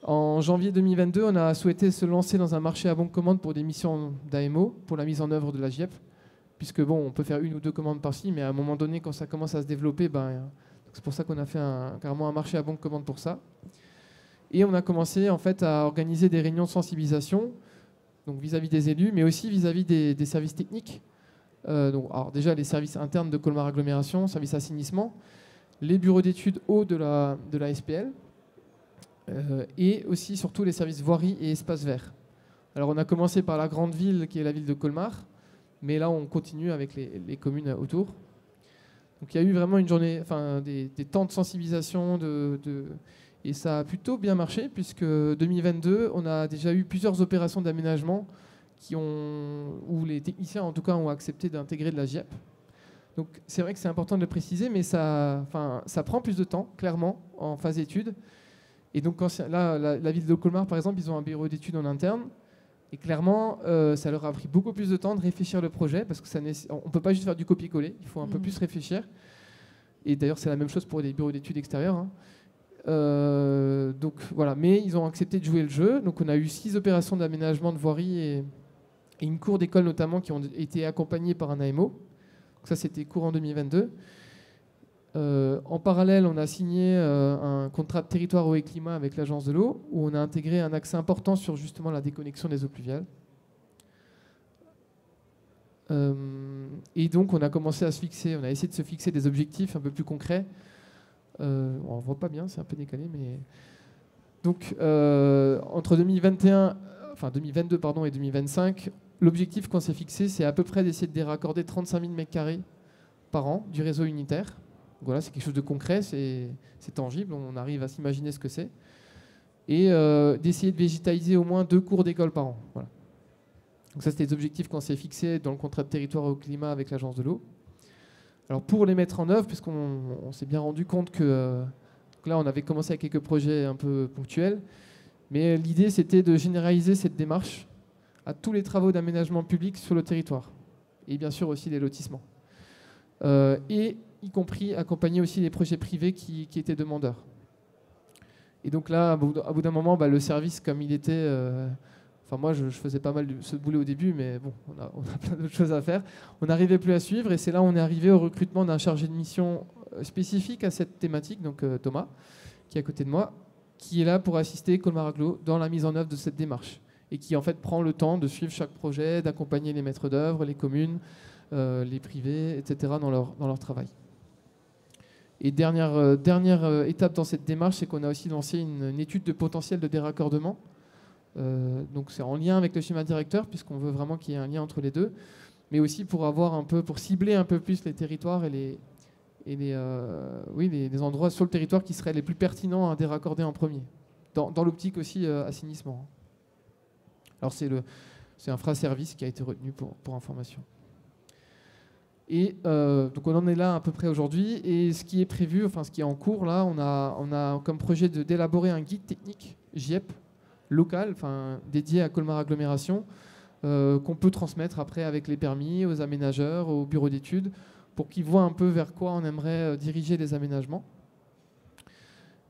S4: En janvier 2022, on a souhaité se lancer dans un marché à bon de commande pour des missions d'AMO, pour la mise en œuvre de la GIEP, puisque on peut faire une ou deux commandes par-ci, mais à un moment donné, quand ça commence à se développer, c'est pour ça qu'on a fait carrément un marché à bon de commande pour ça. Et on a commencé en fait à organiser des réunions de sensibilisation, donc vis-à-vis des élus, mais aussi vis-à-vis des services techniques. Alors déjà les services internes de Colmar Agglomération, services assainissement, les bureaux d'études eau de la SPL, et aussi surtout les services voirie et espaces verts. Alors on a commencé par la grande ville qui est la ville de Colmar, mais là on continue avec les communes autour. Donc il y a eu vraiment une journée, des temps de sensibilisation, et ça a plutôt bien marché, puisque 2022, on a déjà eu plusieurs opérations d'aménagement où les techniciens en tout cas ont accepté d'intégrer de la GIEP. Donc c'est vrai que c'est important de le préciser, mais ça prend plus de temps, clairement, en phase d'étude. Et donc la ville de Colmar, par exemple, ils ont un bureau d'études en interne. Et clairement, ça leur a pris beaucoup plus de temps de réfléchir le projet, parce qu'on ne peut pas juste faire du copier-coller, il faut un peu plus réfléchir. Et d'ailleurs, c'est la même chose pour les bureaux d'études extérieurs. Hein. Donc voilà, mais ils ont accepté de jouer le jeu. Donc on a eu 6 opérations d'aménagement de voirie et une cour d'école notamment qui ont été accompagnées par un AMO. Donc ça, c'était court en 2022. En parallèle, on a signé un contrat de territoire eau et climat avec l'Agence de l'eau, où on a intégré un axe important sur justement la déconnexion des eaux pluviales. Et donc, on a commencé à se fixer, on a essayé de se fixer des objectifs un peu plus concrets. On ne voit pas bien, c'est un peu décalé, mais donc entre 2022 et 2025, l'objectif qu'on s'est fixé, c'est à peu près d'essayer de déraccorder 35 000 m² par an du réseau unitaire. Voilà, c'est quelque chose de concret, c'est tangible, on arrive à s'imaginer ce que c'est. Et d'essayer de végétaliser au moins 2 cours d'école par an. Voilà. Donc ça, c'était les objectifs qu'on s'est fixés dans le contrat de territoire au climat avec l'Agence de l'eau. Alors pour les mettre en œuvre, puisqu'on s'est bien rendu compte que là, on avait commencé avec quelques projets un peu ponctuels, mais l'idée, c'était de généraliser cette démarche à tous les travaux d'aménagement public sur le territoire. Et bien sûr aussi les lotissements. Et y compris accompagner aussi les projets privés qui étaient demandeurs. Et donc là, à bout d'un moment, le service, comme il était... Enfin, moi, je faisais pas mal ce boulot au début, mais bon, on a plein d'autres choses à faire. On n'arrivait plus à suivre, et c'est là où on est arrivé au recrutement d'un chargé de mission spécifique à cette thématique, donc Thomas, qui est à côté de moi, qui est là pour assister Colmar Agglo dans la mise en œuvre de cette démarche, et qui en fait prend le temps de suivre chaque projet, d'accompagner les maîtres d'œuvre, les communes, les privés, etc., dans leur travail. Et dernière étape dans cette démarche, c'est qu'on a aussi lancé une étude de potentiel de déraccordement. Donc c'est en lien avec le schéma directeur, puisqu'on veut vraiment qu'il y ait un lien entre les deux, mais aussi pour cibler un peu plus les territoires et les endroits sur le territoire qui seraient les plus pertinents à déraccorder en premier, dans l'optique aussi assainissement. Alors c'est un service qui a été retenu pour information. Et donc on en est là à peu près aujourd'hui, et ce qui est prévu, enfin ce qui est en cours là, on a comme projet d'élaborer un guide technique GIEP local, dédié à Colmar Agglomération, qu'on peut transmettre après avec les permis aux aménageurs, aux bureaux d'études, pour qu'ils voient un peu vers quoi on aimerait diriger les aménagements.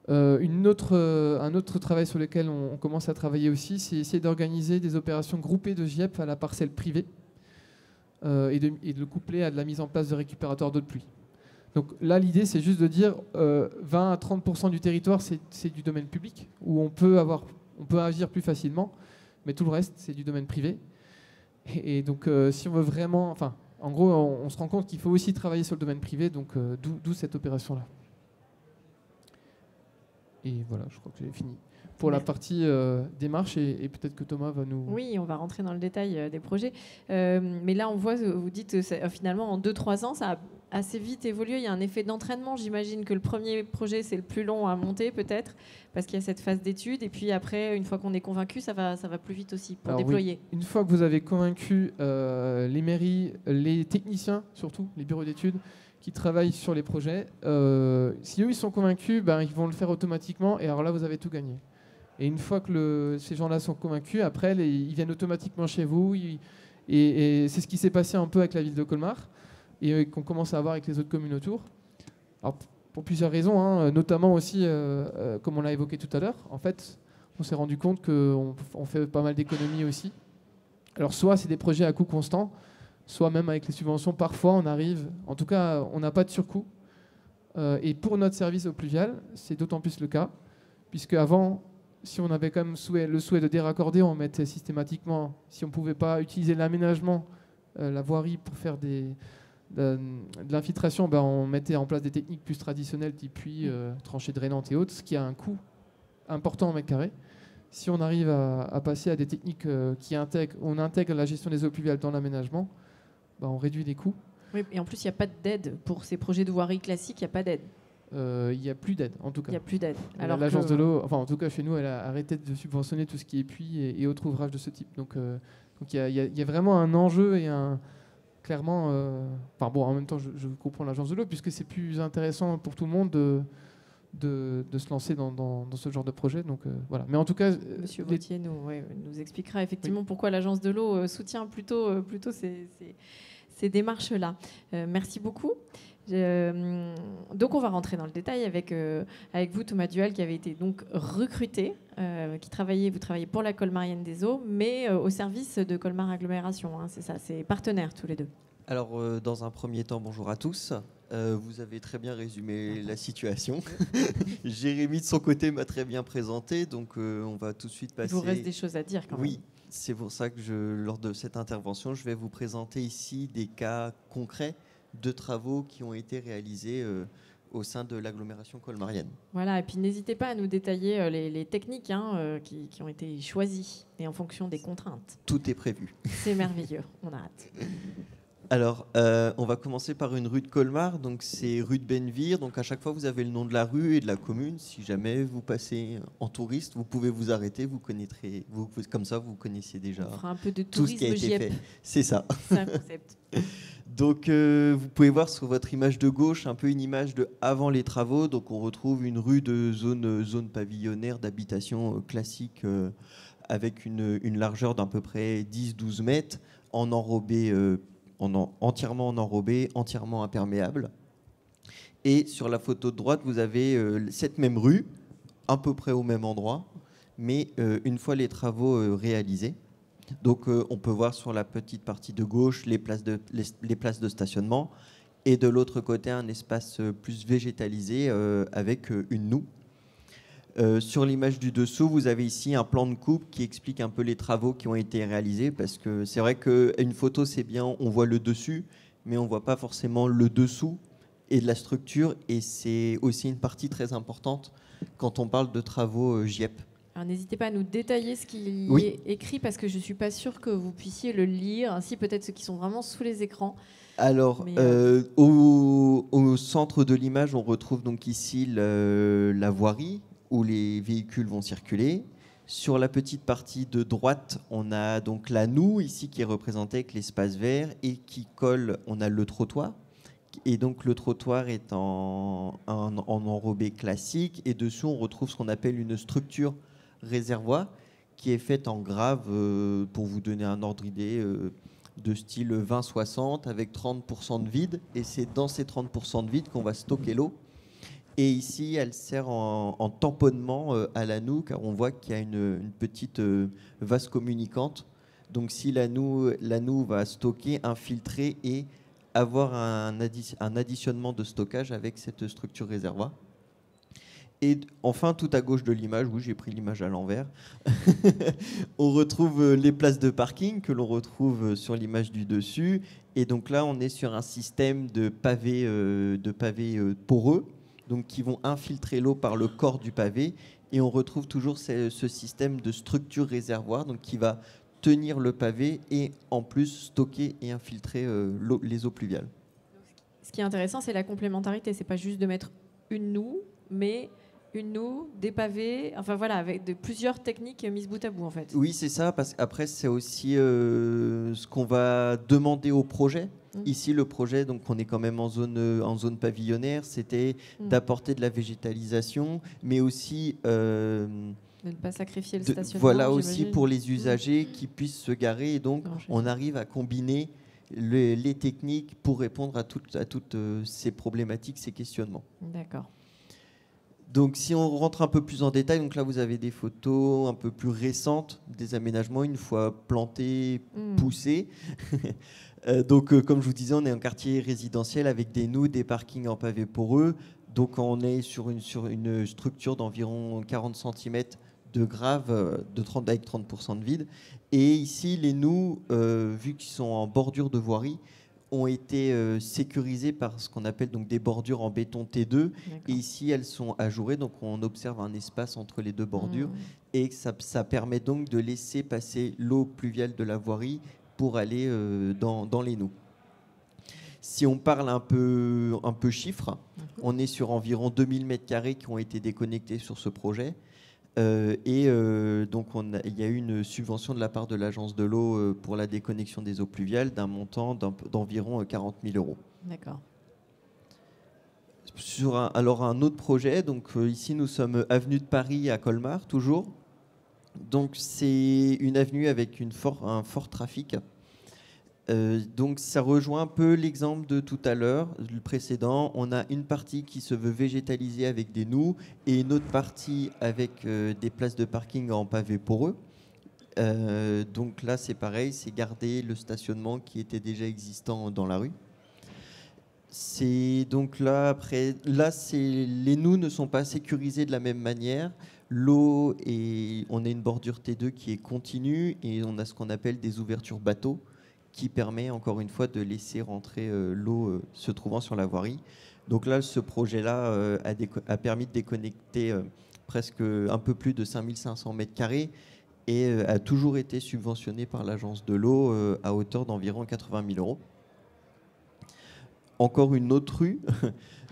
S4: Un autre travail sur lequel on commence à travailler aussi, c'est essayer d'organiser des opérations groupées de GIEP à la parcelle privée et de le coupler à de la mise en place de récupérateurs d'eau de pluie. Donc là, l'idée, c'est juste de dire 20 à 30% du territoire, c'est du domaine public, où on peut agir plus facilement, mais tout le reste, c'est du domaine privé. Et donc, si on veut vraiment... en gros, on se rend compte qu'il faut aussi travailler sur le domaine privé, donc d'où cette opération-là. Et voilà, je crois que j'ai fini. Pour la partie démarche, et peut-être que Thomas va nous...
S1: Oui, on va rentrer dans le détail des projets. Mais là, on voit, vous dites, finalement, en 2-3 ans, ça a assez vite évolué. Il y a un effet d'entraînement. J'imagine que le premier projet, c'est le plus long à monter, peut-être, parce qu'il y a cette phase d'étude. Et puis après, une fois qu'on est convaincu, ça va plus vite aussi pour déployer.
S4: Oui. Une fois que vous avez convaincu les mairies, les techniciens, surtout, les bureaux d'études, qui travaillent sur les projets, si eux, ils sont convaincus, ils vont le faire automatiquement. Et alors là, vous avez tout gagné. Et une fois que ces gens-là sont convaincus, après, ils viennent automatiquement chez vous. Et c'est ce qui s'est passé un peu avec la ville de Colmar et qu'on commence à avoir avec les autres communes autour. Alors, pour plusieurs raisons, notamment aussi, comme on l'a évoqué tout à l'heure, en fait, on s'est rendu compte qu'on fait pas mal d'économies aussi. Alors, soit c'est des projets à coût constant, soit même avec les subventions, parfois on arrive, en tout cas, on n'a pas de surcoût. Et pour notre service eau pluviale, c'est d'autant plus le cas, puisque avant, si on avait quand même le souhait de déraccorder, on mettait systématiquement, si on ne pouvait pas utiliser l'aménagement, la voirie pour faire de l'infiltration, on mettait en place des techniques plus traditionnelles, type puits, tranchées drainantes et autres, ce qui a un coût important en mètre carré. Si on arrive à passer à des techniques on intègre la gestion des eaux pluviales dans l'aménagement, on réduit les coûts.
S1: Oui, et en plus, il n'y a pas d'aide. Pour ces projets de voirie classiques, il n'y a pas d'aide.
S4: Il n'y a plus d'aide, en tout cas.
S1: Il n'y a plus d'aide.
S4: Alors l'agence de l'eau, en tout cas chez nous, elle a arrêté de subventionner tout ce qui est puits et autres ouvrages de ce type. Donc il y a vraiment un enjeu et clairement... en même temps, je comprends l'agence de l'eau, puisque c'est plus intéressant pour tout le monde de se lancer dans ce genre de projet. Donc, voilà. Mais en tout cas...
S1: Monsieur Vautier nous expliquera effectivement pourquoi l'agence de l'eau soutient plutôt ces démarches-là. Merci beaucoup. Donc on va rentrer dans le détail avec vous, Thomas Duhal, qui avait été donc recruté, vous travaillez pour la Colmarienne des Eaux, mais au service de Colmar Agglomération, hein, c'est ça, c'est partenaires tous les deux.
S5: Alors dans un premier temps, bonjour à tous. Vous avez très bien résumé la situation. Jérémy de son côté m'a très bien présenté, donc on va tout de suite passer.
S1: Il vous reste des choses à dire quand même.
S5: Oui, c'est pour ça que lors de cette intervention, je vais vous présenter ici des cas concrets de travaux qui ont été réalisés au sein de l'agglomération colmarienne.
S1: Voilà, et puis n'hésitez pas à nous détailler les techniques qui ont été choisies et en fonction des contraintes.
S5: Tout est prévu.
S1: C'est merveilleux, on a hâte.
S5: Alors, on va commencer par une rue de Colmar, donc c'est rue de Bennevire. Donc à chaque fois, vous avez le nom de la rue et de la commune. Si jamais vous passez en touriste, vous pouvez vous arrêter, vous connaîtrez, comme ça, vous connaissez déjà
S1: on fera un peu de
S5: tout ce qui a été
S1: tourisme
S5: fait. C'est ça.
S1: C'est un concept.
S5: Donc, vous pouvez voir sur votre image de gauche un peu une image de avant les travaux. Donc, on retrouve une rue de zone pavillonnaire d'habitation classique avec une largeur d'à peu près 10-12 mètres, entièrement en enrobé, entièrement imperméable. Et sur la photo de droite, vous avez cette même rue, à peu près au même endroit, mais une fois les travaux réalisés. Donc on peut voir sur la petite partie de gauche les places de stationnement et de l'autre côté un espace plus végétalisé avec une noue. Sur l'image du dessous, vous avez ici un plan de coupe qui explique un peu les travaux qui ont été réalisés, parce que c'est vrai qu'une photo c'est bien, on voit le dessus, mais on ne voit pas forcément le dessous et de la structure, et c'est aussi une partie très importante quand on parle de travaux GIEP.
S1: Alors n'hésitez pas à nous détailler ce qui est écrit, parce que je ne suis pas sûre que vous puissiez le lire, ainsi peut-être ceux qui sont vraiment sous les écrans.
S5: Alors, au centre de l'image, on retrouve donc ici la voirie où les véhicules vont circuler. Sur la petite partie de droite, on a donc la noue ici qui est représentée avec l'espace vert, et qui colle, on a le trottoir. Et donc le trottoir est en enrobé classique, et dessous on retrouve ce qu'on appelle une structure réservoir qui est faite en grave, pour vous donner un ordre d'idée, de style 20-60 avec 30% de vide, et c'est dans ces 30% de vide qu'on va stocker l'eau. Et ici, elle sert en tamponnement à la noue, car on voit qu'il y a une petite vase communicante. Donc si la noue va stocker, infiltrer et avoir un additionnement de stockage avec cette structure réservoir. Et enfin, tout à gauche de l'image, oui, j'ai pris l'image à l'envers, on retrouve les places de parking que l'on retrouve sur l'image du dessus. Et donc là, on est sur un système de pavés poreux, donc qui vont infiltrer l'eau par le corps du pavé. Et on retrouve toujours ce système de structure réservoir, donc qui va tenir le pavé et en plus stocker et infiltrer les eaux pluviales.
S1: Ce qui est intéressant, c'est la complémentarité. C'est pas juste de mettre une noue, mais une noue, des pavés, enfin voilà, avec plusieurs techniques mises bout à bout en fait.
S5: Oui, c'est ça, parce qu'après c'est aussi ce qu'on va demander au projet. Ici, le projet, donc on est quand même en zone pavillonnaire, c'était d'apporter de la végétalisation, mais aussi
S1: de ne pas sacrifier le stationnement.
S5: Voilà, aussi pour les usagers qui puissent se garer, et donc on arrive à combiner les techniques pour répondre à toutes ces problématiques, ces questionnements.
S1: D'accord.
S5: Donc si on rentre un peu plus en détail, donc là vous avez des photos un peu plus récentes des aménagements une fois plantés, poussés. Donc comme je vous disais, on est en quartier résidentiel avec des noues, des parkings en pavé poreux. Donc on est sur une structure d'environ 40 cm de grave avec 30% de vide. Et ici, les noues, vu qu'ils sont en bordure de voirie, ont été sécurisées par ce qu'on appelle donc des bordures en béton T2. Et ici, elles sont ajourées, donc on observe un espace entre les deux bordures. Et ça permet donc de laisser passer l'eau pluviale de la voirie pour aller dans les noues. Si on parle un peu chiffres, on est sur environ 2000 m² qui ont été déconnectés sur ce projet. Donc il y a eu une subvention de la part de l'agence de l'eau pour la déconnexion des eaux pluviales d'un montant d'environ 40 000 €.
S1: D'accord.
S5: Alors un autre projet, donc ici nous sommes avenue de Paris à Colmar toujours. Donc c'est une avenue avec un fort trafic. Donc ça rejoint un peu l'exemple de tout à l'heure, le précédent. On a une partie qui se veut végétalisée avec des noues et une autre partie avec des places de parking en pavé poreux. Donc là c'est pareil, c'est garder le stationnement qui était déjà existant dans la rue. C'est donc là après, les noues ne sont pas sécurisées de la même manière. L'eau on a une bordure T2 qui est continue et on a ce qu'on appelle des ouvertures bateaux, qui permet encore une fois de laisser rentrer l'eau se trouvant sur la voirie. Donc là, ce projet-là a permis de déconnecter presque un peu plus de 5500 mètres carrés et a toujours été subventionné par l'agence de l'eau à hauteur d'environ 80 000 €. Encore une autre rue.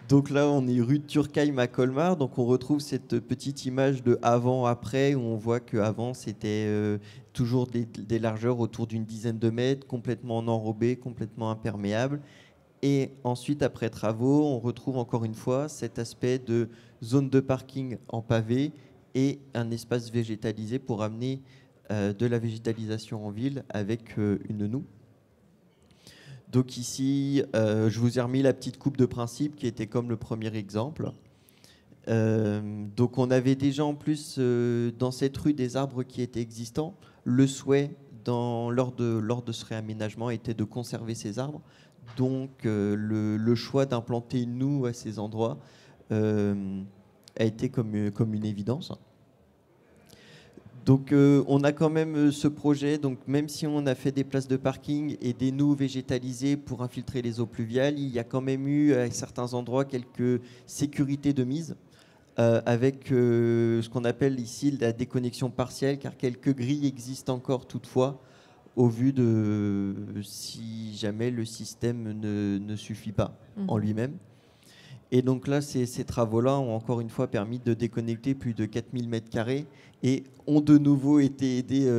S5: Donc là, on est rue de Turckheim à Colmar. Donc on retrouve cette petite image de avant-après où on voit qu'avant, c'était toujours des largeurs autour d'une dizaine de mètres, complètement enrobées, complètement imperméables. Et ensuite, après travaux, on retrouve encore une fois cet aspect de zone de parking en pavé et un espace végétalisé pour amener de la végétalisation en ville avec une noue. Donc ici, je vous ai remis la petite coupe de principe qui était comme le premier exemple. Donc on avait déjà en plus dans cette rue des arbres qui étaient existants. Le souhait lors de ce réaménagement était de conserver ces arbres. Donc le choix d'implanter une noue à ces endroits a été comme une évidence. Donc on a quand même ce projet, donc même si on a fait des places de parking et des noues végétalisées pour infiltrer les eaux pluviales, il y a quand même eu à certains endroits quelques sécurités de mise avec ce qu'on appelle ici la déconnexion partielle, car quelques grilles existent encore toutefois au vu de si jamais le système ne suffit pas en lui-même. Et donc là, ces travaux-là ont encore une fois permis de déconnecter plus de 4000 m² et ont de nouveau été aidés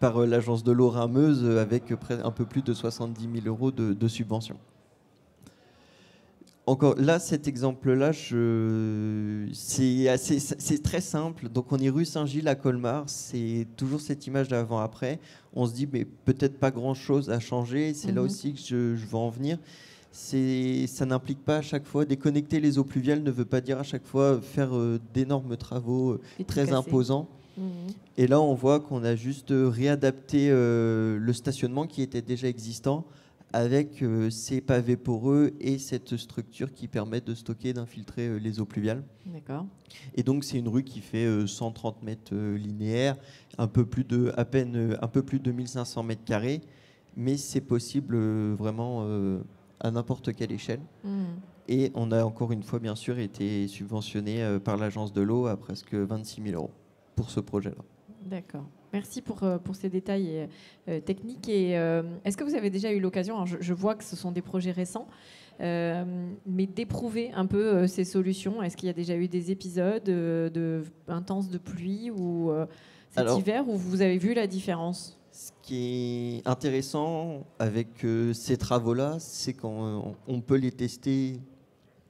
S5: par l'agence de l'eau Rhin-Meuse avec un peu plus de 70 000 € de subvention. Encore là, cet exemple-là, c'est très simple. Donc on est rue Saint-Gilles à Colmar, c'est toujours cette image d'avant-après. On se dit, mais peut-être pas grand-chose à changer. C'est là aussi que je veux en venir. Ça n'implique pas à chaque fois, déconnecter les eaux pluviales ne veut pas dire à chaque fois faire d'énormes travaux très imposants. Et là, on voit qu'on a juste réadapté le stationnement qui était déjà existant avec ces pavés poreux et cette structure qui permet de stocker et d'infiltrer les eaux pluviales.
S1: D'accord.
S5: Et donc, c'est une rue qui fait 130 mètres linéaires, un peu plus de 1500 mètres carrés, mais c'est possible vraiment à n'importe quelle échelle. Et on a encore une fois, bien sûr, été subventionné par l'agence de l'eau à presque 26 000 € pour ce projet-là.
S1: D'accord. Merci pour ces détails techniques. Et est-ce que vous avez déjà eu l'occasion, alors je vois que ce sont des projets récents, mais d'éprouver un peu ces solutions? Est-ce qu'il y a déjà eu des épisodes intenses de pluie ou cet hiver où vous avez vu la différence?
S5: Ce qui est intéressant avec ces travaux-là, c'est qu'on peut les tester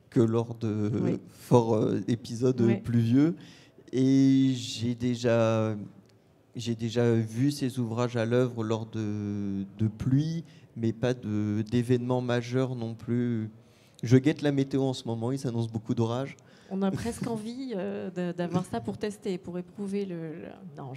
S5: que lors de forts épisodes pluvieux. Et j'ai déjà vu ces ouvrages à l'œuvre lors de pluie, mais pas d'événements majeurs non plus. Je guette la météo en ce moment, il s'annonce beaucoup d'orages.
S1: On a presque envie d'avoir ça pour tester, pour éprouver Non,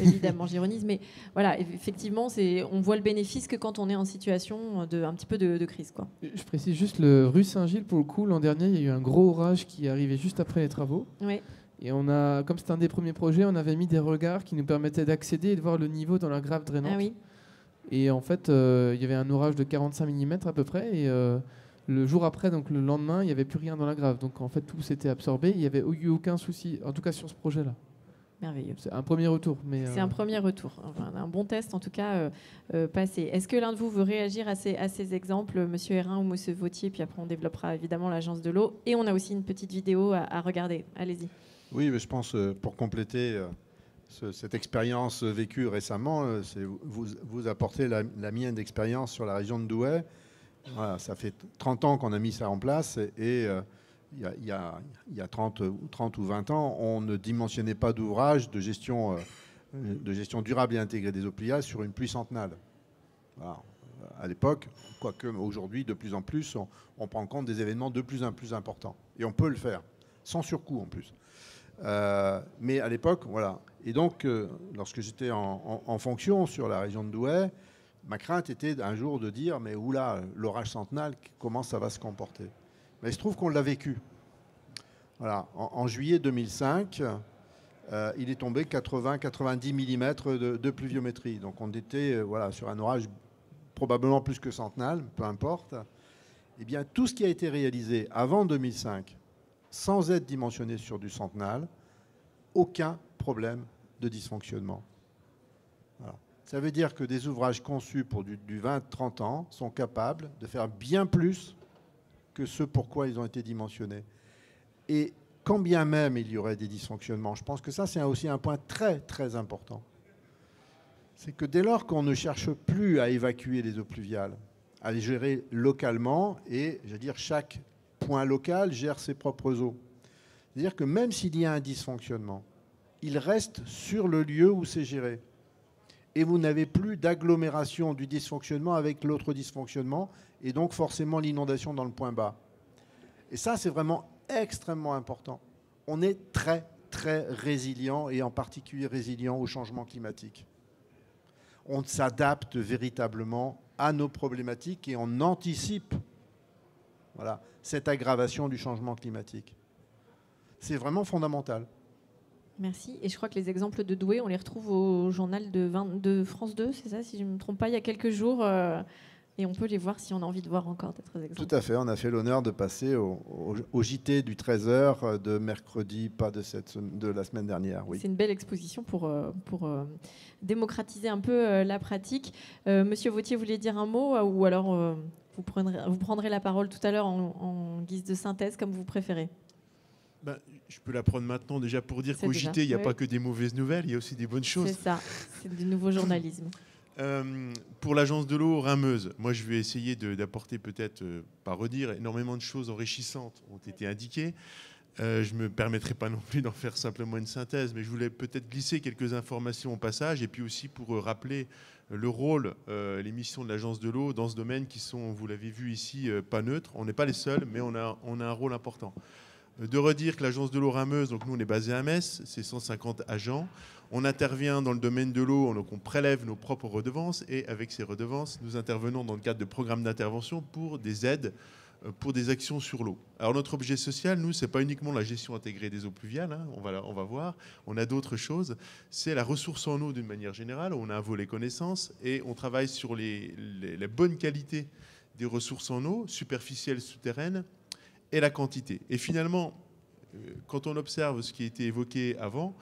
S1: évidemment, j'ironise, mais voilà, effectivement, on voit le bénéfice que quand on est en situation un petit peu de crise, quoi.
S4: Je précise juste, le rue Saint-Gilles, pour le coup, l'an dernier, il y a eu un gros orage qui est arrivé juste après les travaux.
S1: Oui.
S4: Et comme c'était un des premiers projets, on avait mis des regards qui nous permettaient d'accéder et de voir le niveau dans la grave drainante.
S1: Ah oui.
S4: Et en fait, il y avait un orage de 45 mm à peu près, et le jour après, donc le lendemain, il n'y avait plus rien dans la grave. Donc en fait, tout s'était absorbé. Il n'y avait eu aucun souci, en tout cas sur ce projet-là.
S1: Merveilleux.
S4: C'est un premier retour.
S1: C'est un premier retour. Enfin, un bon test, en tout cas, passé. Est-ce que l'un de vous veut réagir à ces exemples, Monsieur Hérin ou Monsieur Vautier? Puis après, on développera évidemment l'agence de l'eau. Et on a aussi une petite vidéo à regarder. Allez-y.
S2: Oui, mais je pense, pour compléter cette expérience vécue récemment, vous apportez la mienne d'expérience sur la région de Douai. Voilà, ça fait 30 ans qu'on a mis ça en place et il y a 30 ou 20 ans, on ne dimensionnait pas d'ouvrage de gestion durable et intégrée des eaux pluviales sur une pluie centenale. Voilà. à l'époque, quoique aujourd'hui, de plus en plus, on prend en compte des événements de plus en plus importants. Et on peut le faire, sans surcoût en plus. Mais à l'époque, voilà. Et donc, lorsque j'étais en fonction sur la région de Douai, ma crainte était un jour de dire, mais oula, l'orage centenal, comment ça va se comporter? Mais il se trouve qu'on l'a vécu. Voilà. En juillet 2005, il est tombé 80-90 mm de pluviométrie. Donc on était voilà, sur un orage probablement plus que centenal, peu importe. Eh bien, tout ce qui a été réalisé avant 2005, sans être dimensionné sur du centenal, aucun problème de dysfonctionnement. Voilà. Ça veut dire que des ouvrages conçus pour du 20-30 ans sont capables de faire bien plus que ce pourquoi ils ont été dimensionnés. Et quand bien même il y aurait des dysfonctionnements, je pense que ça c'est aussi un point très très important. C'est que dès lors qu'on ne cherche plus à évacuer les eaux pluviales, à les gérer localement, et je veux dire chaque point local gère ses propres eaux. C'est-à-dire que même s'il y a un dysfonctionnement, il reste sur le lieu où c'est géré. Et vous n'avez plus d'agglomération du dysfonctionnement avec l'autre dysfonctionnement, et donc forcément l'inondation dans le point bas. Et ça, c'est vraiment extrêmement important. On est très, très résilient, et en particulier résilient au changement climatique. On s'adapte véritablement à nos problématiques et on anticipe voilà, cette aggravation du changement climatique. C'est vraiment fondamental.
S1: Merci. Et je crois que les exemples de Douai, on les retrouve au journal de France 2, c'est ça, si je ne me trompe pas, il y a quelques jours. Et on peut les voir si on a envie de voir encore d'autres exemples.
S2: Tout à fait. On a fait l'honneur de passer au JT du 13h de mercredi, pas de la semaine dernière. Oui.
S1: C'est une belle exposition pour démocratiser un peu la pratique. Monsieur Vauthier, vous voulez dire un mot ou alors vous prendrez la parole tout à l'heure en guise de synthèse, comme vous préférez.
S6: Ben, je peux la prendre maintenant déjà pour dire qu'au JT, il n'y a pas que des mauvaises nouvelles, il y a aussi des bonnes choses.
S1: C'est ça, c'est du nouveau journalisme.
S6: Pour l'agence de l'eau Rhin-Meuse, moi je vais essayer d'apporter peut-être, pas redire, énormément de choses enrichissantes ont été indiquées. Je ne me permettrai pas non plus d'en faire simplement une synthèse, mais je voulais peut-être glisser quelques informations au passage, et puis aussi pour rappeler le rôle, les missions de l'agence de l'eau dans ce domaine qui sont, vous l'avez vu ici, pas neutres. On n'est pas les seuls, mais on a un rôle important. De redire que l'agence de l'eau Rhin-Meuse, donc nous on est basé à Metz, c'est 150 agents. On intervient dans le domaine de l'eau, donc on prélève nos propres redevances et avec ces redevances, nous intervenons dans le cadre de programmes d'intervention pour des aides, pour des actions sur l'eau. Alors notre objet social, nous, c'est pas uniquement la gestion intégrée des eaux pluviales, hein, on va voir, on a d'autres choses. C'est la ressource en eau d'une manière générale, on a un volet connaissances et on travaille sur la bonne qualité des ressources en eau, superficielles, souterraines, et la quantité. Et finalement, quand on observe ce qui a été évoqué avant,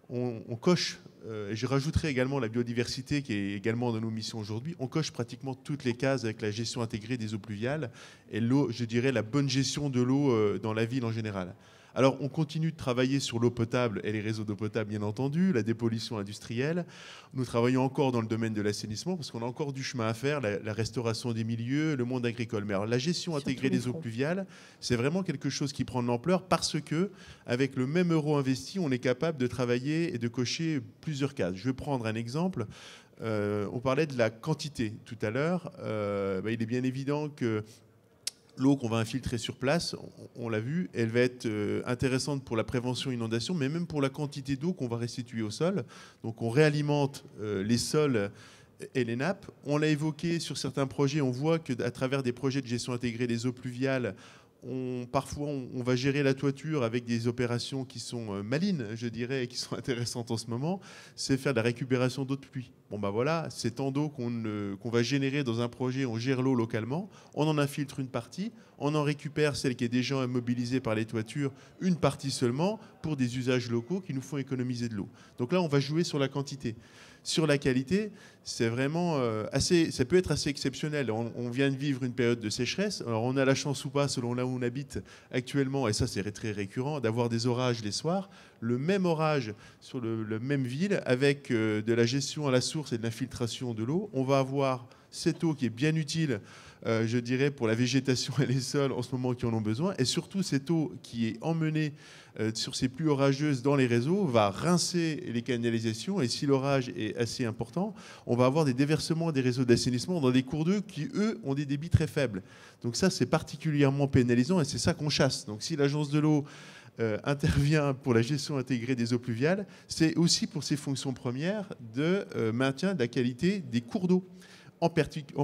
S6: on coche, et je rajouterai également la biodiversité qui est également dans nos missions aujourd'hui, on coche pratiquement toutes les cases avec la gestion intégrée des eaux pluviales et l'eau, je dirais, la bonne gestion de l'eau dans la ville en général. Alors, on continue de travailler sur l'eau potable et les réseaux d'eau potable, bien entendu, la dépollution industrielle. Nous travaillons encore dans le domaine de l'assainissement parce qu'on a encore du chemin à faire, la restauration des milieux, le monde agricole. Mais alors, la gestion intégrée des eaux pluviales, c'est vraiment quelque chose qui prend de l'ampleur parce que, avec le même euro investi, on est capable de travailler et de cocher plusieurs cases. Je vais prendre un exemple. On parlait de la quantité tout à l'heure. Il est bien évident que l'eau qu'on va infiltrer sur place, on l'a vu, elle va être intéressante pour la prévention inondation, mais même pour la quantité d'eau qu'on va restituer au sol. Donc on réalimente les sols et les nappes. On l'a évoqué sur certains projets, on voit qu'à travers des projets de gestion intégrée des eaux pluviales, parfois on va gérer la toiture avec des opérations qui sont malines, je dirais, et qui sont intéressantes en ce moment, c'est faire de la récupération d'eau de pluie. Bon ben voilà, c'est tant d'eau qu'on va générer dans un projet, on gère l'eau localement, on en infiltre une partie, on en récupère celle qui est déjà immobilisée par les toitures, une partie seulement, pour des usages locaux qui nous font économiser de l'eau. Donc là, on va jouer sur la quantité. Sur la qualité, c'est vraiment ça peut être assez exceptionnel. On vient de vivre une période de sécheresse. Alors on a la chance ou pas, selon là où on habite actuellement, et ça c'est très récurrent, d'avoir des orages les soirs. le même orage sur le même ville, avec de la gestion à la source et de l'infiltration de l'eau, on va avoir cette eau qui est bien utile, je dirais, pour la végétation et les sols en ce moment qui en ont besoin, et surtout cette eau qui est emmenée sur ces pluies orageuses dans les réseaux va rincer les canalisations, et si l'orage est assez important, on va avoir des déversements des réseaux d'assainissement dans des cours d'eau qui, eux, ont des débits très faibles. Donc ça, c'est particulièrement pénalisant, et c'est ça qu'on chasse. Donc si l'agence de l'eau intervient pour la gestion intégrée des eaux pluviales, c'est aussi pour ses fonctions premières de maintien de la qualité des cours d'eau, en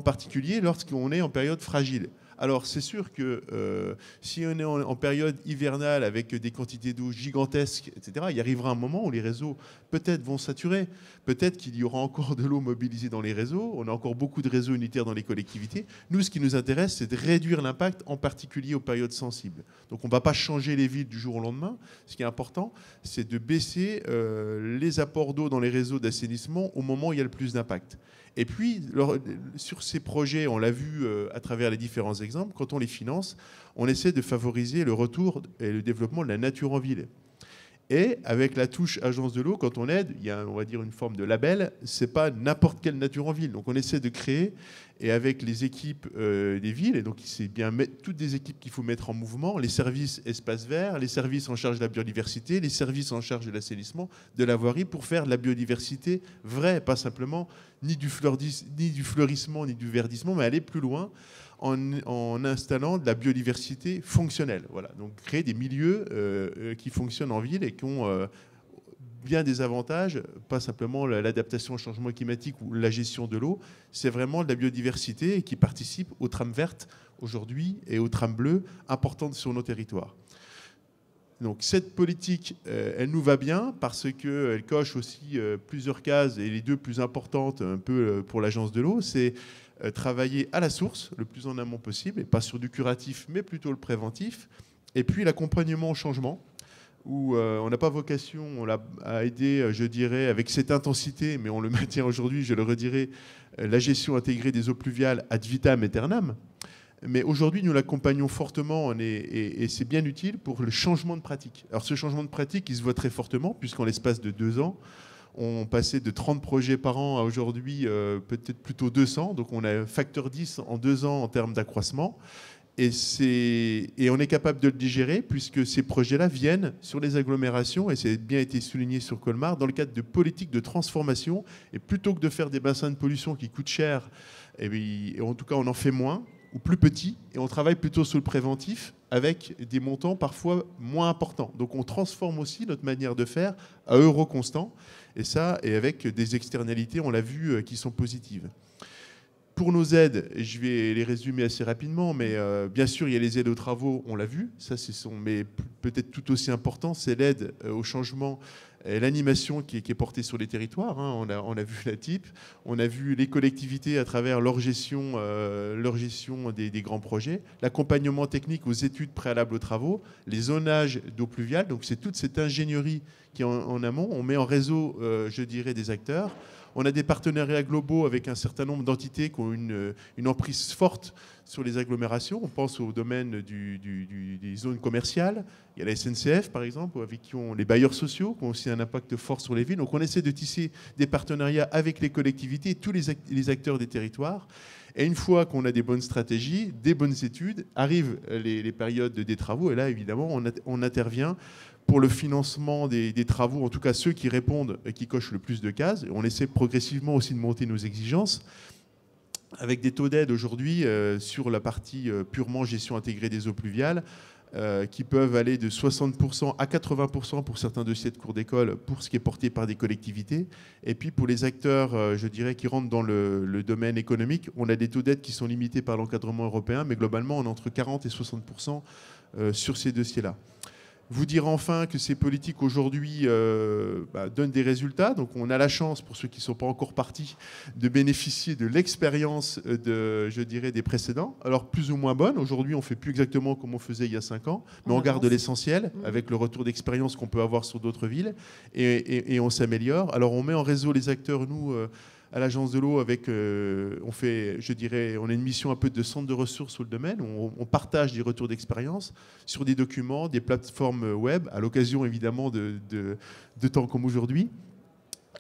S6: particulier lorsqu'on est en période fragile. Alors c'est sûr que si on est en période hivernale avec des quantités d'eau gigantesques, etc., il arrivera un moment où les réseaux peut-être vont saturer. Peut-être qu'il y aura encore de l'eau mobilisée dans les réseaux. On a encore beaucoup de réseaux unitaires dans les collectivités. Nous, ce qui nous intéresse, c'est de réduire l'impact, en particulier aux périodes sensibles. Donc on ne va pas changer les villes du jour au lendemain. Ce qui est important, c'est de baisser les apports d'eau dans les réseaux d'assainissement au moment où il y a le plus d'impact. Et puis, sur ces projets, on l'a vu à travers les différents exemples, quand on les finance, on essaie de favoriser le retour et le développement de la nature en ville. Et avec la touche agence de l'eau, quand on aide, il y a, on va dire, une forme de label. C'est pas n'importe quelle nature en ville. Donc on essaie de créer, et avec les équipes des villes, et donc c'est bien toutes des équipes qu'il faut mettre en mouvement, les services espaces verts, les services en charge de la biodiversité, les services en charge de l'assainissement, de la voirie, pour faire de la biodiversité vraie, pas simplement ni du fleurissement, ni du verdissement, mais aller plus loin en installant de la biodiversité fonctionnelle. Voilà. Donc créer des milieux qui fonctionnent en ville et qui ont bien des avantages, pas simplement l'adaptation au changement climatique ou la gestion de l'eau, c'est vraiment de la biodiversité et qui participe aux trames vertes aujourd'hui et aux trames bleues importantes sur nos territoires. Donc cette politique, elle nous va bien parce qu'elle coche aussi plusieurs cases, et les deux plus importantes un peu pour l'agence de l'eau, c'est travailler à la source, le plus en amont possible, et pas sur du curatif, mais plutôt le préventif, et puis l'accompagnement au changement, où on n'a pas vocation à aider, je dirais, avec cette intensité, mais on le maintient aujourd'hui, je le redirai, la gestion intégrée des eaux pluviales ad vitam aeternam. Mais aujourd'hui, nous l'accompagnons fortement et c'est bien utile pour le changement de pratique. Alors ce changement de pratique, il se voit très fortement, puisqu'en l'espace de 2 ans, on passait de 30 projets par an à aujourd'hui peut-être plutôt 200. Donc on a un facteur 10 en 2 ans en termes d'accroissement. Et on est capable de le digérer, puisque ces projets-là viennent sur les agglomérations, et c'est bien été souligné sur Colmar, dans le cadre de politiques de transformation. Et plutôt que de faire des bassins de pollution qui coûtent cher, et en tout cas on en fait moins, ou plus petit, et on travaille plutôt sur le préventif avec des montants parfois moins importants. Donc on transforme aussi notre manière de faire à euro constant, et ça, et avec des externalités, on l'a vu, qui sont positives. Pour nos aides, je vais les résumer assez rapidement, mais bien sûr, il y a les aides aux travaux, on l'a vu, ça, mais peut-être tout aussi important, c'est l'aide au changement et l'animation qui est portée sur les territoires. Hein. On a vu la type, on a vu les collectivités à travers leur gestion des grands projets, l'accompagnement technique aux études préalables aux travaux, les zonages d'eau pluviale, donc c'est toute cette ingénierie qui est en amont. On met en réseau, je dirais, des acteurs. On a des partenariats globaux avec un certain nombre d'entités qui ont une emprise forte sur les agglomérations. On pense au domaine des zones commerciales. Il y a la SNCF, par exemple, avec qui ont les bailleurs sociaux, qui ont aussi un impact fort sur les villes. Donc on essaie de tisser des partenariats avec les collectivités et tous les acteurs des territoires. Et une fois qu'on a des bonnes stratégies, des bonnes études, arrivent les périodes des travaux. Et là, évidemment, on intervient pour le financement des travaux, en tout cas ceux qui répondent et qui cochent le plus de cases. On essaie progressivement aussi de monter nos exigences avec des taux d'aide aujourd'hui sur la partie purement gestion intégrée des eaux pluviales qui peuvent aller de 60% à 80% pour certains dossiers de cours d'école pour ce qui est porté par des collectivités. Et puis pour les acteurs, je dirais, qui rentrent dans le domaine économique, on a des taux d'aide qui sont limités par l'encadrement européen, mais globalement on est entre 40 et 60% sur ces dossiers-là. Vous dire enfin que ces politiques aujourd'hui donnent des résultats. Donc on a la chance, pour ceux qui ne sont pas encore partis, de bénéficier de l'expérience je dirais, des précédents. Alors plus ou moins bonne. Aujourd'hui, on ne fait plus exactement comme on faisait il y a 5 ans, mais on garde l'essentiel avec le retour d'expérience qu'on peut avoir sur d'autres villes et on s'améliore. Alors on met en réseau les acteurs, nous, à l'agence de l'eau avec, on fait, je dirais, on a une mission un peu de centre de ressources sur le domaine. On partage des retours d'expérience sur des documents, des plateformes web, à l'occasion évidemment de temps comme aujourd'hui.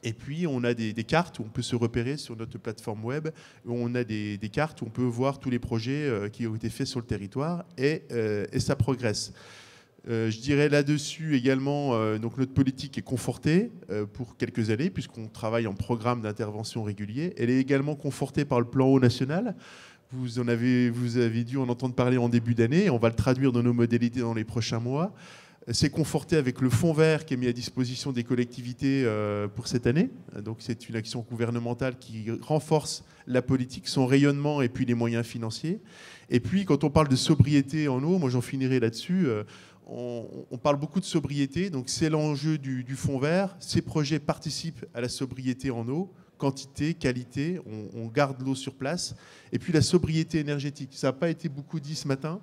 S6: Et puis, on a des cartes où on peut se repérer sur notre plateforme web, où on a des cartes où on peut voir tous les projets qui ont été faits sur le territoire et ça progresse. Je dirais là-dessus également, donc notre politique est confortée pour quelques années, puisqu'on travaille en programme d'intervention régulier. Elle est également confortée par le plan eau national. Vous avez dû en entendre parler en début d'année. On va le traduire dans nos modalités dans les prochains mois. C'est conforté avec le fonds vert qui est mis à disposition des collectivités pour cette année. Donc c'est une action gouvernementale qui renforce la politique, son rayonnement et puis les moyens financiers. Et puis quand on parle de sobriété en eau, moi j'en finirai là-dessus, on parle beaucoup de sobriété, donc c'est l'enjeu du fonds vert. Ces projets participent à la sobriété en eau, quantité, qualité, on garde l'eau sur place. Et puis la sobriété énergétique, ça n'a pas été beaucoup dit ce matin.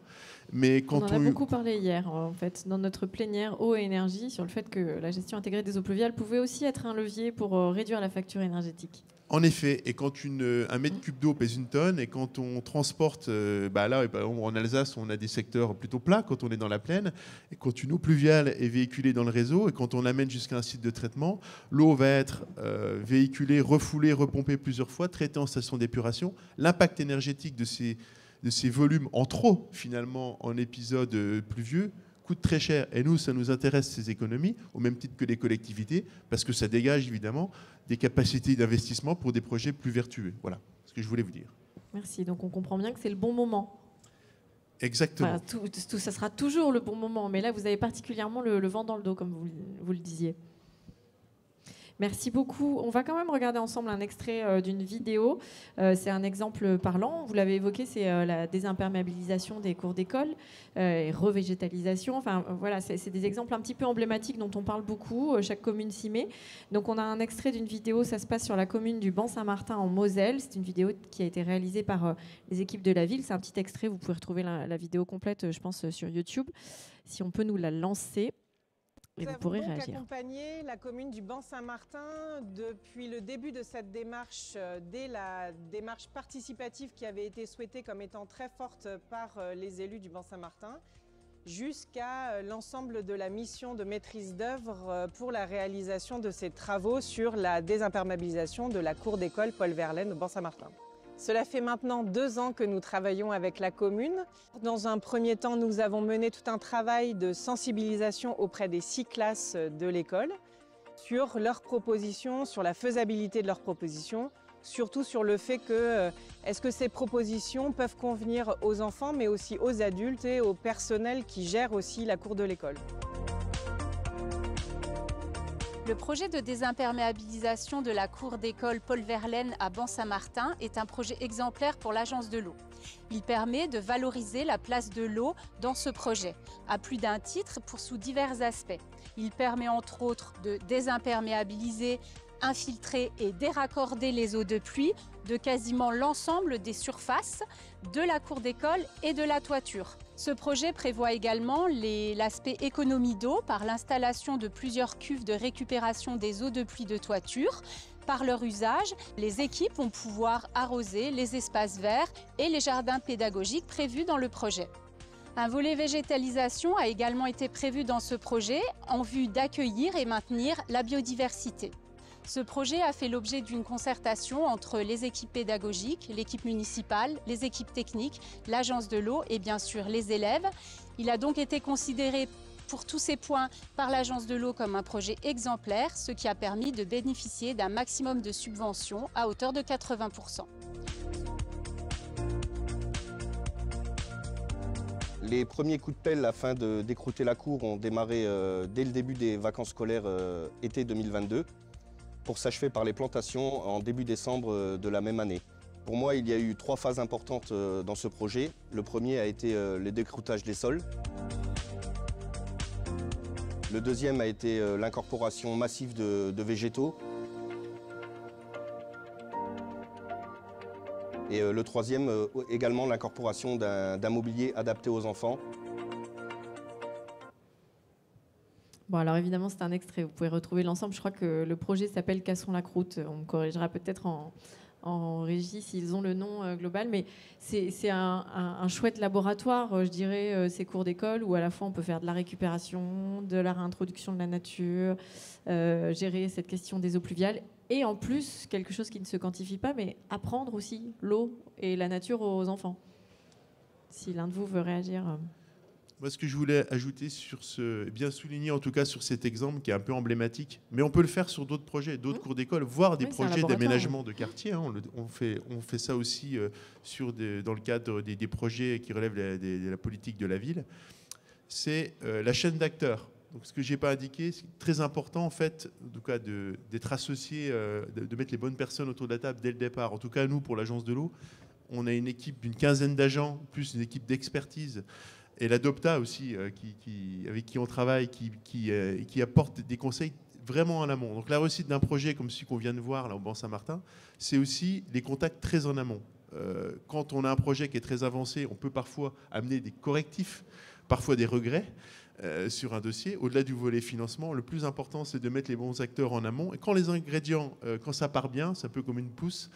S6: Mais quand
S1: on en a beaucoup parlé hier, en fait, dans notre plénière eau et énergie, sur le fait que la gestion intégrée des eaux pluviales pouvait aussi être un levier pour réduire la facture énergétique.
S6: En effet, et quand un mètre cube d'eau pèse une tonne, et quand on transporte, là, en Alsace, on a des secteurs plutôt plats quand on est dans la plaine, et quand une eau pluviale est véhiculée dans le réseau, et quand on l'amène jusqu'à un site de traitement, l'eau va être véhiculée, refoulée, repompée plusieurs fois, traitée en station d'épuration. L'impact énergétique de ces volumes en trop, finalement, en épisode pluvieux, coûte très cher. Et nous, ça nous intéresse, ces économies, au même titre que les collectivités, parce que ça dégage, évidemment, des capacités d'investissement pour des projets plus vertueux. Voilà ce que je voulais vous dire.
S1: Merci. Donc, on comprend bien que c'est le bon moment.
S6: Exactement.
S1: Enfin, ça sera toujours le bon moment, mais là, vous avez particulièrement le vent dans le dos, comme vous le disiez. Merci beaucoup. On va quand même regarder ensemble un extrait d'une vidéo. C'est un exemple parlant. Vous l'avez évoqué, c'est la désimperméabilisation des cours d'école et revégétalisation. Enfin, voilà, c'est des exemples un petit peu emblématiques dont on parle beaucoup. Chaque commune s'y met. Donc, on a un extrait d'une vidéo. Ça se passe sur la commune du Ban-Saint-Martin en Moselle. C'est une vidéo qui a été réalisée par les équipes de la ville. C'est un petit extrait. Vous pouvez retrouver la vidéo complète, je pense, sur YouTube. Si on peut nous la lancer. Et vous pourrez réagir.
S7: Nous avons accompagné la commune du Ban-Saint-Martin depuis le début de cette démarche, dès la démarche participative qui avait été souhaitée comme étant très forte par les élus du Ban-Saint-Martin, jusqu'à l'ensemble de la mission de maîtrise d'œuvre pour la réalisation de ces travaux sur la désimperméabilisation de la cour d'école Paul Verlaine au Ban-Saint-Martin. Cela fait maintenant 2 ans que nous travaillons avec la commune. Dans un premier temps, nous avons mené tout un travail de sensibilisation auprès des 6 classes de l'école sur leurs propositions, sur la faisabilité de leurs propositions, surtout sur le fait que est-ce que ces propositions peuvent convenir aux enfants, mais aussi aux adultes et au personnel qui gère aussi la cour de l'école.
S8: Le projet de désimperméabilisation de la cour d'école Paul Verlaine à Ban-Saint-Martin est un projet exemplaire pour l'agence de l'eau. Il permet de valoriser la place de l'eau dans ce projet, à plus d'un titre sous divers aspects. Il permet entre autres de désimperméabiliser, infiltrer et déraccorder les eaux de pluie de quasiment l'ensemble des surfaces de la cour d'école et de la toiture. Ce projet prévoit également l'aspect économie d'eau par l'installation de plusieurs cuves de récupération des eaux de pluie de toiture. Par leur usage, les équipes vont pouvoir arroser les espaces verts et les jardins pédagogiques prévus dans le projet. Un volet végétalisation a également été prévu dans ce projet en vue d'accueillir et maintenir la biodiversité. Ce projet a fait l'objet d'une concertation entre les équipes pédagogiques, l'équipe municipale, les équipes techniques, l'agence de l'eau et bien sûr les élèves. Il a donc été considéré pour tous ces points par l'agence de l'eau comme un projet exemplaire, ce qui a permis de bénéficier d'un maximum de subventions à hauteur de 80%.
S9: Les premiers coups de pelle afin de décrouter la cour ont démarré dès le début des vacances scolaires été 2022. Pour s'achever par les plantations en début décembre de la même année. Pour moi, il y a eu 3 phases importantes dans ce projet. Le premier a été le décroutage des sols. Le deuxième a été l'incorporation massive de végétaux. Et le troisième, également l'incorporation d'un mobilier adapté aux enfants.
S1: Bon, alors évidemment, c'est un extrait. Vous pouvez retrouver l'ensemble. Je crois que le projet s'appelle Cassons la croûte. On me corrigera peut-être en régie s'ils ont le nom global. Mais c'est un chouette laboratoire, je dirais, ces cours d'école où à la fois on peut faire de la récupération, de la réintroduction de la nature, gérer cette question des eaux pluviales. Et en plus, quelque chose qui ne se quantifie pas, mais apprendre aussi l'eau et la nature aux enfants. Si l'un de vous veut réagir.
S6: Moi, ce que je voulais ajouter sur bien souligner en tout cas sur cet exemple qui est un peu emblématique, mais on peut le faire sur d'autres projets, d'autres cours d'école, voire des projets d'aménagement de quartier. Hein. On fait ça aussi dans le cadre des projets qui relèvent de la politique de la ville. C'est la chaîne d'acteurs. Donc, ce que je n'ai pas indiqué, c'est très important en fait, en tout cas d'être associé, de mettre les bonnes personnes autour de la table dès le départ. En tout cas, nous, pour l'Agence de l'eau, on a une équipe d'une 15aine d'agents, plus une équipe d'expertise. Et l'Adopta aussi, avec qui on travaille, qui apporte des conseils vraiment en amont. Donc la réussite d'un projet comme celui qu'on vient de voir là au Banc Saint-Martin, c'est aussi les contacts très en amont. Quand on a un projet qui est très avancé, on peut parfois amener des correctifs, parfois des regrets sur un dossier. Au-delà du volet financement, le plus important, c'est de mettre les bons acteurs en amont. Et quand les ingrédients, quand ça part bien, c'est un peu comme une pousse,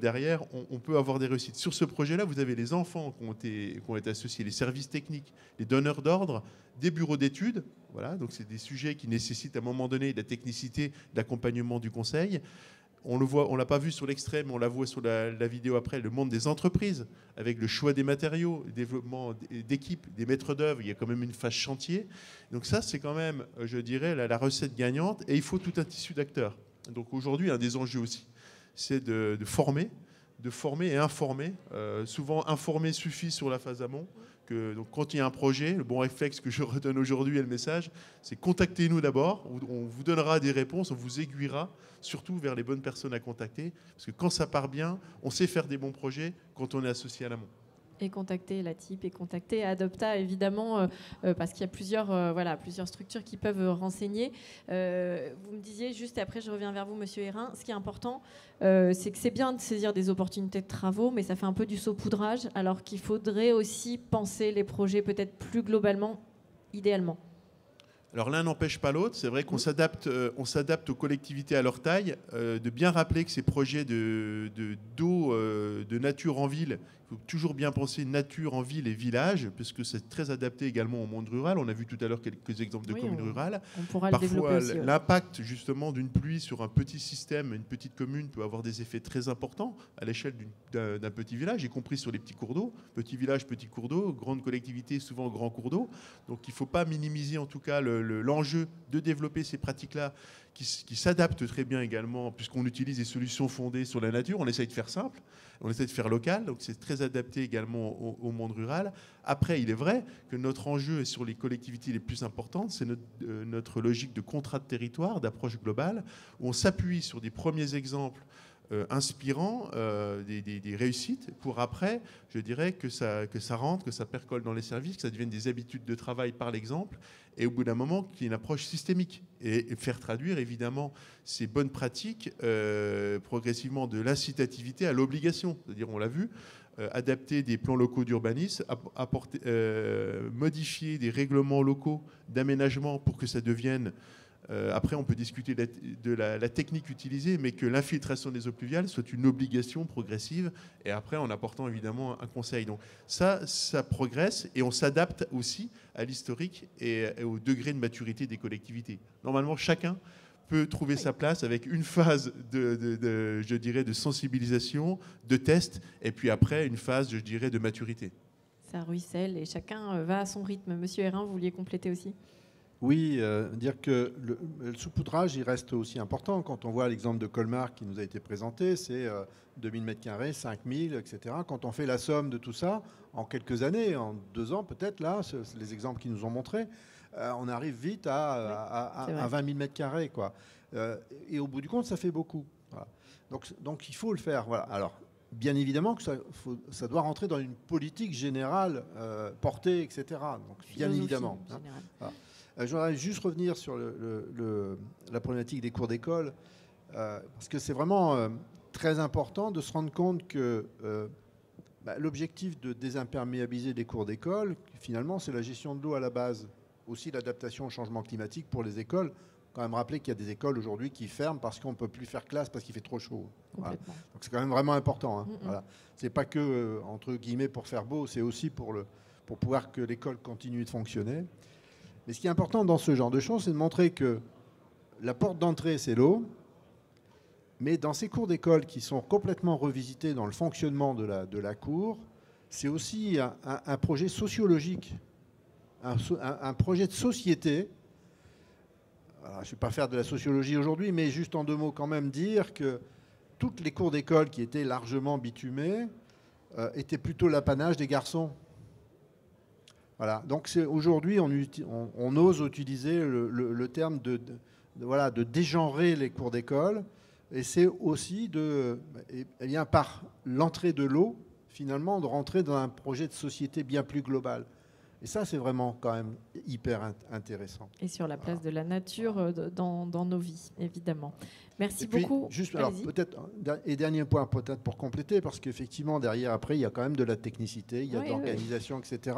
S6: derrière, on peut avoir des réussites. Sur ce projet-là, vous avez les enfants qui ont été associés, les services techniques, les donneurs d'ordre, des bureaux d'études. Voilà, donc c'est des sujets qui nécessitent à un moment donné de la technicité, de l'accompagnement du conseil. On le voit, on l'a pas vu sur l'extrême, on la voit sur la vidéo après, le monde des entreprises, avec le choix des matériaux, le développement d'équipes, des maîtres d'œuvre. Il y a quand même une phase chantier. Donc ça, c'est quand même, je dirais, la recette gagnante. Et il faut tout un tissu d'acteurs. Donc aujourd'hui, un des enjeux aussi, c'est de former et informer. Souvent, informer suffit sur la phase amont. Donc, quand il y a un projet, le bon réflexe que je redonne aujourd'hui et le message, c'est contactez-nous d'abord. On vous donnera des réponses, on vous aiguillera surtout vers les bonnes personnes à contacter. Parce que quand ça part bien, on sait faire des bons projets quand on est associé à l'amont.
S1: Et contacter la TIP et contacter Adopta, évidemment, parce qu'il y a plusieurs structures qui peuvent renseigner. Vous me disiez, juste après, je reviens vers vous, Monsieur Hérin, ce qui est important, c'est que c'est bien de saisir des opportunités de travaux, mais ça fait un peu du saupoudrage, alors qu'il faudrait aussi penser les projets peut-être plus globalement, idéalement.
S6: Alors l'un n'empêche pas l'autre. C'est vrai qu'on s'adapte aux collectivités à leur taille, de bien rappeler que ces projets d'eau, de nature en ville, il faut toujours bien penser nature en ville et village, parce que c'est très adapté également au monde rural. On a vu tout à l'heure quelques exemples de communes rurales.
S1: On pourra
S6: Parfois,
S1: le développer aussi.
S6: L'impact justement d'une pluie sur un petit système, une petite commune, peut avoir des effets très importants à l'échelle d'un petit village, y compris sur les petits cours d'eau. Petit village, petit cours d'eau, grande collectivité, souvent grand cours d'eau. Donc il ne faut pas minimiser en tout cas l'enjeu de développer ces pratiques-là qui s'adaptent très bien également, puisqu'on utilise des solutions fondées sur la nature. On essaye de faire simple, on essaye de faire local, donc c'est très adapté également au monde rural. Après, il est vrai que notre enjeu est sur les collectivités les plus importantes, c'est notre logique de contrat de territoire, d'approche globale, où on s'appuie sur des premiers exemples inspirants, des réussites, pour après, je dirais, que ça rentre, que ça percole dans les services, que ça devienne des habitudes de travail par l'exemple, et au bout d'un moment, qu'il y ait une approche systémique, et faire traduire, évidemment, ces bonnes pratiques progressivement de l'incitativité à l'obligation. C'est-à-dire, on l'a vu, adapter des plans locaux d'urbanisme, modifier des règlements locaux d'aménagement pour que ça devienne... après, on peut discuter de la technique utilisée, mais que l'infiltration des eaux pluviales soit une obligation progressive, et après, en apportant évidemment un conseil. Donc ça progresse, et on s'adapte aussi à l'historique et au degré de maturité des collectivités. Normalement, chacun peut trouver sa place avec une phase je dirais, de sensibilisation, de test, et puis après, une phase, je dirais, de maturité.
S1: Ça ruisselle, et chacun va à son rythme. Monsieur Hérin, vous vouliez compléter aussi ?
S2: Oui, dire que le saupoudrage, il reste aussi important. Quand on voit l'exemple de Colmar qui nous a été présenté, c'est 2000 m², 5000, etc. Quand on fait la somme de tout ça, en quelques années, en 2 ans peut-être, là, c'est les exemples qu'ils nous ont montrés, on arrive vite à 20 000 m², quoi. Et au bout du compte, ça fait beaucoup. Voilà. Donc il faut le faire. Voilà. Alors, bien évidemment que ça doit rentrer dans une politique générale portée, etc. Donc, bien évidemment. Hein. Voilà. Je voudrais juste revenir sur la problématique des cours d'école, parce que c'est vraiment très important de se rendre compte que l'objectif de désimperméabiliser les cours d'école, finalement, c'est la gestion de l'eau à la base. aussi l'adaptation au changement climatique pour les écoles. Quand même rappeler qu'il y a des écoles aujourd'hui qui ferment parce qu'on ne peut plus faire classe parce qu'il fait trop chaud. Voilà. Donc c'est quand même vraiment important. Hein. Voilà. C'est pas que, entre guillemets, pour faire beau, c'est aussi pour pouvoir que l'école continue de fonctionner. Mais ce qui est important dans ce genre de choses, c'est de montrer que la porte d'entrée, c'est l'eau, mais dans ces cours d'école qui sont complètement revisités dans le fonctionnement de la cour, c'est aussi un projet sociologique, un projet de société. Alors, je ne vais pas faire de la sociologie aujourd'hui, mais juste en 2 mots quand même dire que toutes les cours d'école qui étaient largement bitumées étaient plutôt l'apanage des garçons. Voilà. Donc aujourd'hui, on ose utiliser le terme de dégenrer les cours d'école, et c'est aussi par l'entrée de l'eau, finalement, de rentrer dans un projet de société bien plus global. Et ça, c'est vraiment quand même hyper intéressant.
S1: Et sur la place de la nature dans nos vies, évidemment. Merci beaucoup.
S2: Juste, alors, peut-être, et dernier point, peut-être pour compléter, parce qu'effectivement, derrière, après, il y a quand même de la technicité, il y a de l'organisation, etc.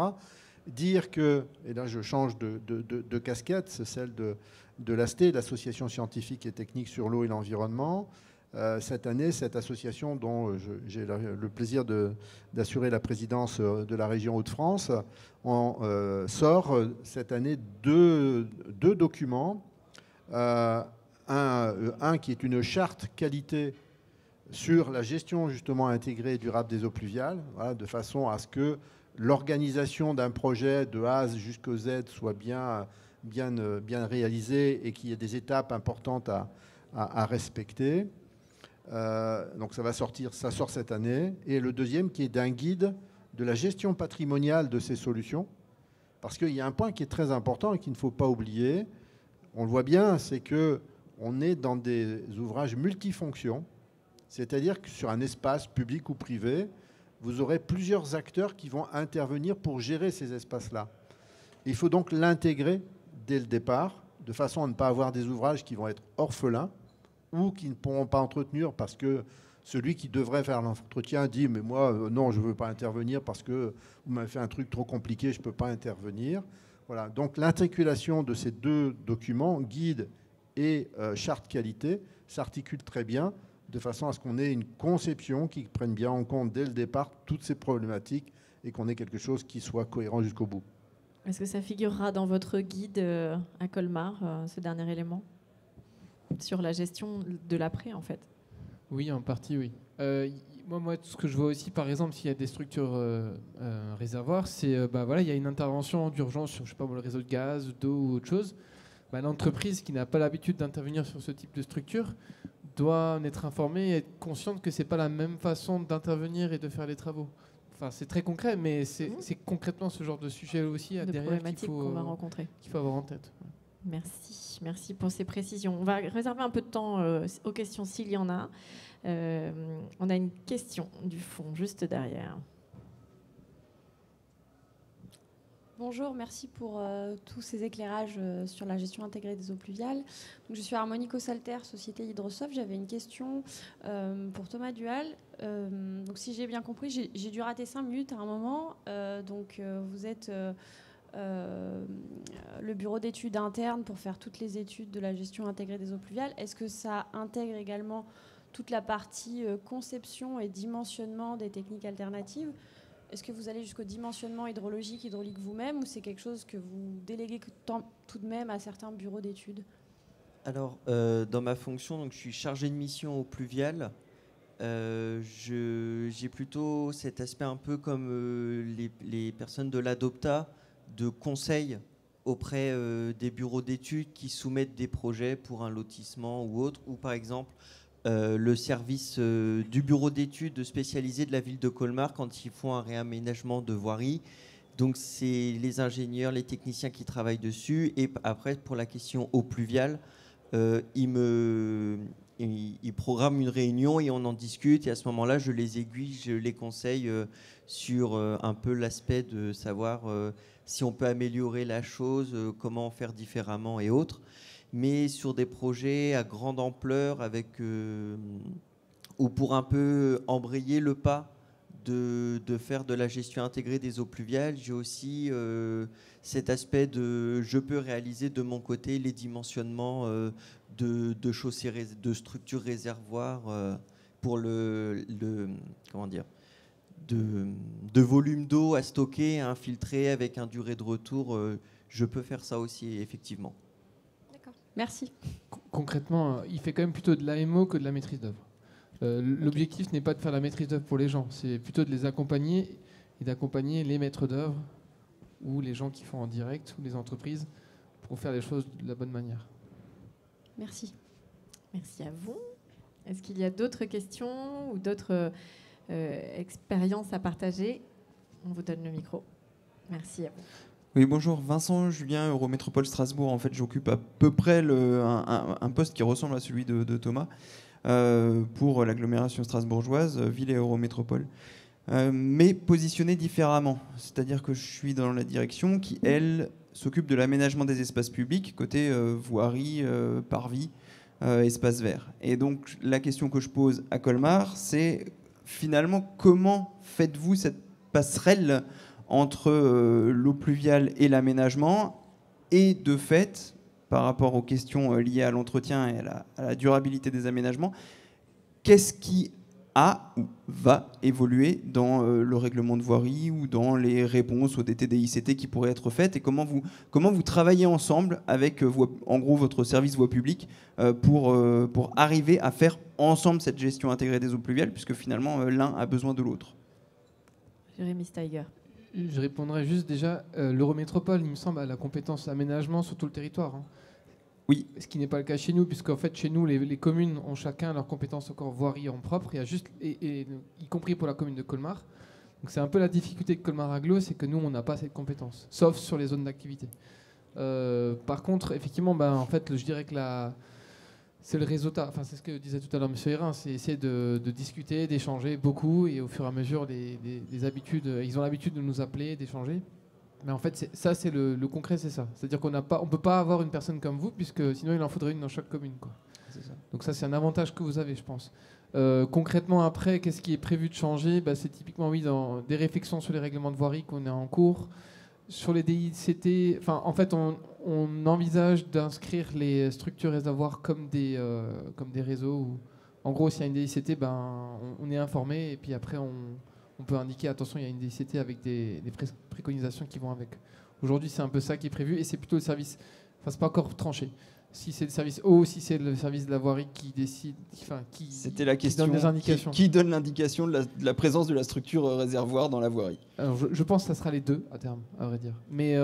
S2: Dire que, et là, je change de casquette, c'est celle de l'ASTE, l'Association scientifique et technique sur l'eau et l'environnement. Cette année, cette association dont j'ai le plaisir d'assurer la présidence de la région Hauts-de-France sort cette année deux documents. Un qui est une charte qualité sur la gestion justement intégrée et durable des eaux pluviales, voilà, de façon à ce que l'organisation d'un projet de A jusqu'au Z soit bien réalisée et qu'il y ait des étapes importantes à respecter. Donc ça sort cette année. Et le deuxième qui est d'un guide de la gestion patrimoniale de ces solutions. Parce qu'il y a un point qui est très important et qu'il ne faut pas oublier, on le voit bien, c'est qu'on est dans des ouvrages multifonctions, c'est-à-dire que sur un espace public ou privé, vous aurez plusieurs acteurs qui vont intervenir pour gérer ces espaces-là. Il faut donc l'intégrer dès le départ, de façon à ne pas avoir des ouvrages qui vont être orphelins, ou qui ne pourront pas entretenir parce que celui qui devrait faire l'entretien dit « mais moi, non, je ne veux pas intervenir parce que vous m'avez fait un truc trop compliqué, je ne peux pas intervenir ». Voilà. Donc l'articulation de ces 2 documents, guide et charte qualité, s'articule très bien de façon à ce qu'on ait une conception qui prenne bien en compte dès le départ toutes ces problématiques et qu'on ait quelque chose qui soit cohérent jusqu'au bout.
S1: Est-ce que ça figurera dans votre guide à Colmar, ce dernier élément ? Sur la gestion de l'après, en fait.
S4: Oui, en partie, oui. Moi, ce que je vois aussi, par exemple, s'il y a des structures réservoirs, c'est voilà, il y a une intervention d'urgence sur, je sais pas, le réseau de gaz, d'eau ou autre chose. L'entreprise qui n'a pas l'habitude d'intervenir sur ce type de structure doit en être informée et être consciente que c'est pas la même façon d'intervenir et de faire les travaux. Enfin, c'est très concret, mais c'est concrètement ce genre de sujet aussi derrière
S1: qu'on va rencontrer.
S4: Qu'il faut avoir en tête.
S1: Merci pour ces précisions. On va réserver un peu de temps aux questions s'il y en a. On a une question du fond, juste derrière.
S10: Bonjour, merci pour tous ces éclairages sur la gestion intégrée des eaux pluviales. Donc, je suis Harmonique Salter, société Hydrosoft. J'avais une question pour Thomas Duhal. Donc, si j'ai bien compris, j'ai dû rater 5 minutes à un moment. Vous êtes le bureau d'études interne pour faire toutes les études de la gestion intégrée des eaux pluviales. Est-ce que ça intègre également toute la partie conception et dimensionnement des techniques alternatives ? Est-ce que vous allez jusqu'au dimensionnement hydraulique vous-même, ou c'est quelque chose que vous déléguez tout de même à certains bureaux d'études ?
S5: Alors, dans ma fonction, donc, je suis chargé de mission au pluvial. J'ai plutôt cet aspect un peu comme les personnes de l'ADOPTA, de conseil auprès des bureaux d'études qui soumettent des projets pour un lotissement ou autre, ou par exemple le service du bureau d'études spécialisé de la ville de Colmar quand ils font un réaménagement de voirie. Donc c'est les ingénieurs, les techniciens qui travaillent dessus. Et après, pour la question eau pluviale, ils programment une réunion et on en discute. Et à ce moment-là, je les aiguille, je les conseille sur un peu l'aspect de savoir si on peut améliorer la chose, comment faire différemment et autres. Mais sur des projets à grande ampleur, ou pour un peu embrayer le pas de faire de la gestion intégrée des eaux pluviales, j'ai aussi cet aspect de je peux réaliser de mon côté les dimensionnements de chaussées, de structures réservoirs pour comment dire, de volume d'eau à stocker, à infiltrer avec un durée de retour. Je peux faire ça aussi, effectivement.
S10: D'accord. Merci.
S4: Concrètement, il fait quand même plutôt de l'AMO que de la maîtrise d'œuvre. L'objectif n'est pas de faire la maîtrise d'œuvre pour les gens, c'est plutôt de les accompagner et d'accompagner les maîtres d'œuvre ou les gens qui font en direct ou les entreprises pour faire les choses de la bonne manière.
S10: Merci.
S1: Merci à vous. Est-ce qu'il y a d'autres questions ou d'autres expériences à partager? On vous donne le micro. Merci à vous.
S11: Oui, bonjour, Vincent Julien, Eurométropole Strasbourg. En fait, j'occupe à peu près un poste qui ressemble à celui de Thomas pour l'agglomération strasbourgeoise, ville et Eurométropole, mais positionné différemment. C'est-à-dire que je suis dans la direction qui, elle, s'occupe de l'aménagement des espaces publics, côté voirie, parvis, espaces verts. Et donc, la question que je pose à Colmar, c'est finalement comment faites-vous cette passerelle entre l'eau pluviale et l'aménagement, et de fait, par rapport aux questions liées à l'entretien et à la durabilité des aménagements, qu'est-ce qui a ou va évoluer dans le règlement de voirie ou dans les réponses aux DTDICT qui pourraient être faites, et comment vous travaillez ensemble avec en gros votre service voie publique pour arriver à faire ensemble cette gestion intégrée des eaux pluviales, puisque finalement l'un a besoin de l'autre.
S1: Jérémy Steiger.
S4: Je répondrai juste déjà, l'Eurométropole, il me semble, a la compétence aménagement sur tout le territoire. Hein.
S11: Oui.
S4: Ce qui n'est pas le cas chez nous, puisqu'en fait, chez nous, les communes ont chacun leur compétence encore voirie en propre, il y a juste, y compris pour la commune de Colmar. Donc c'est un peu la difficulté de Colmar Agglo, c'est que nous, on n'a pas cette compétence, sauf sur les zones d'activité. Par contre, effectivement, en fait, je dirais que c'est le réseautage, enfin c'est ce que disait tout à l'heure M. Hérin, c'est essayer de discuter, d'échanger beaucoup, et au fur et à mesure des habitudes, ils ont l'habitude de nous appeler, d'échanger. Mais en fait, c'est le concret, c'est ça. C'est-à-dire qu'on ne peut pas avoir une personne comme vous, puisque sinon il en faudrait une dans chaque commune, quoi.
S11: C'est ça.
S4: Donc ça, c'est un avantage que vous avez, je pense. Concrètement, après, qu'est-ce qui est prévu de changer? C'est typiquement, oui, dans des réflexions sur les règlements de voirie qu'on est en cours. Sur les DICT, en fait, on envisage d'inscrire les structures réservoirs comme des réseaux. Où, en gros, s'il y a une DICT, on est informé, et puis après, on peut indiquer, attention, il y a une DICT avec des préconisations qui vont avec. Aujourd'hui, c'est un peu ça qui est prévu, et c'est plutôt le service, c'est pas encore tranché. Si c'est le service eau, si c'est le service de la voirie qui décide,
S11: c'était la question,
S4: qui donne des indications.
S11: Qui donne l'indication de la présence de la structure réservoir dans la voirie?
S4: Alors, je pense que ça sera les deux à terme, à vrai dire. Mais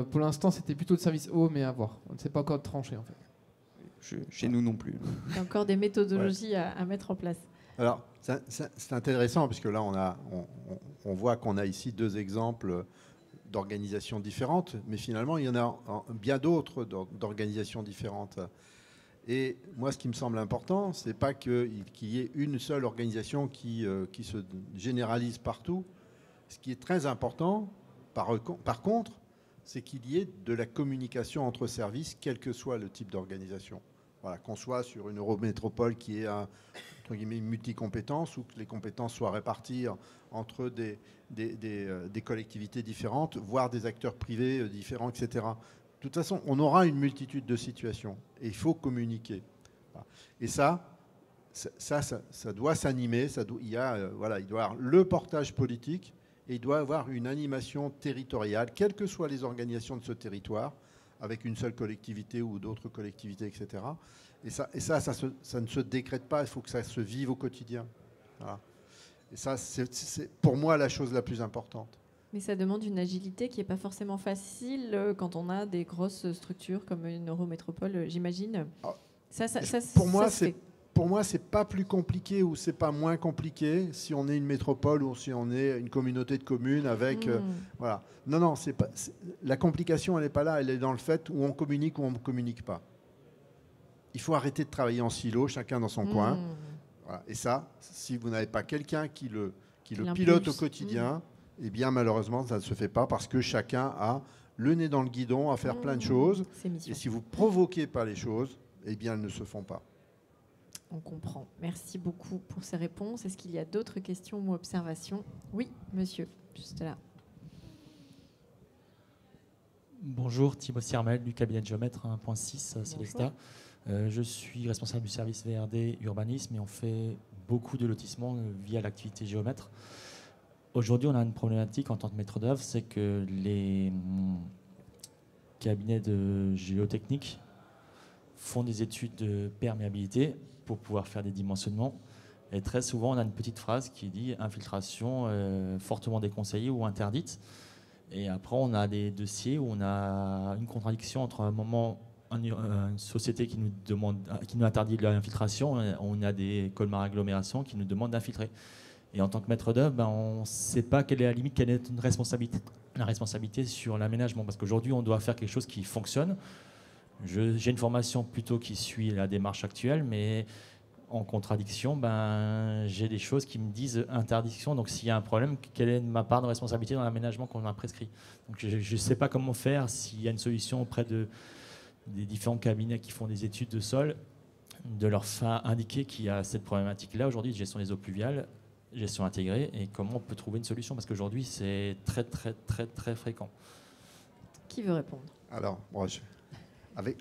S4: pour l'instant, c'était plutôt le service eau, mais à voir. On ne sait pas encore tranché, en fait.
S11: Chez nous non plus.
S1: Il y a encore des méthodologies à mettre en place.
S2: Alors, c'est intéressant, puisque là, on voit qu'on a ici deux exemples d'organisations différentes, mais finalement, il y en a bien d'autres d'organisations différentes. Et moi, ce qui me semble important, c'est pas qu'il y ait une seule organisation qui se généralise partout. Ce qui est très important, par contre, c'est qu'il y ait de la communication entre services, quel que soit le type d'organisation. Voilà, qu'on soit sur une Eurométropole qui est entre guillemets une multicompétence, ou que les compétences soient réparties entre des collectivités différentes, voire des acteurs privés différents, etc. De toute façon, on aura une multitude de situations et il faut communiquer. Et ça doit s'animer. Il doit y avoir le portage politique et il doit y avoir une animation territoriale, quelles que soient les organisations de ce territoire, avec une seule collectivité ou d'autres collectivités, etc. Et ça ne se décrète pas, il faut que ça se vive au quotidien. Voilà. Et ça, c'est pour moi la chose la plus importante.
S1: Mais ça demande une agilité qui n'est pas forcément facile quand on a des grosses structures comme une Eurométropole, j'imagine.
S2: Pour moi, c'est pas plus compliqué ou c'est pas moins compliqué si on est une métropole ou si on est une communauté de communes avec... voilà. Non, la complication, elle n'est pas là. Elle est dans le fait où on communique ou on ne communique pas. Il faut arrêter de travailler en silo, chacun dans son coin. Voilà. Et ça, si vous n'avez pas quelqu'un qui le pilote au quotidien, eh bien malheureusement, ça ne se fait pas parce que chacun a le nez dans le guidon à faire plein de choses. Et si vous ne provoquez pas les choses, eh bien elles ne se font pas.
S1: On comprend. Merci beaucoup pour ces réponses. Est-ce qu'il y a d'autres questions ou observations? Oui, monsieur, juste là.
S12: Bonjour, Thibaut Siermel du cabinet de géomètre 1.6 Célesta. Je suis responsable du service VRD urbanisme et on fait beaucoup de lotissements via l'activité géomètre. Aujourd'hui, on a une problématique en tant que maître d'œuvre, c'est que les cabinets de géotechnique font des études de perméabilité pour pouvoir faire des dimensionnements. Et très souvent, on a une petite phrase qui dit infiltration fortement déconseillée ou interdite. Et après, on a des dossiers où on a une contradiction entre un moment, une société qui nous interdit de l'infiltration, on a des Colmar agglomérations qui nous demandent d'infiltrer. Et en tant que maître d'œuvre, on ne sait pas quelle est la limite, quelle est la responsabilité sur l'aménagement. Parce qu'aujourd'hui, on doit faire quelque chose qui fonctionne. J'ai une formation plutôt qui suit la démarche actuelle, mais en contradiction, j'ai des choses qui me disent interdiction. Donc s'il y a un problème, quelle est ma part de responsabilité dans l'aménagement qu'on a prescrit? Donc je ne sais pas comment faire, s'il y a une solution auprès des différents cabinets qui font des études de sol, de leur indiquer qu'il y a cette problématique-là aujourd'hui de gestion des eaux pluviales, gestion intégrée, et comment on peut trouver une solution, parce qu'aujourd'hui c'est très très très très fréquent.
S1: Qui veut répondre?
S2: Alors,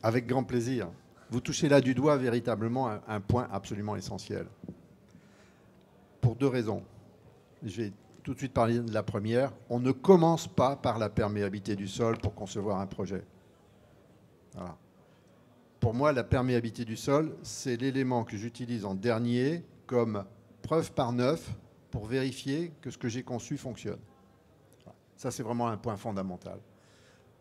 S2: avec grand plaisir. Vous touchez là du doigt véritablement un point absolument essentiel. Pour deux raisons. Je vais tout de suite parler de la première. On ne commence pas par la perméabilité du sol pour concevoir un projet. Voilà. Pour moi, la perméabilité du sol, c'est l'élément que j'utilise en dernier comme preuve par neuf pour vérifier que ce que j'ai conçu fonctionne. Ça, c'est vraiment un point fondamental.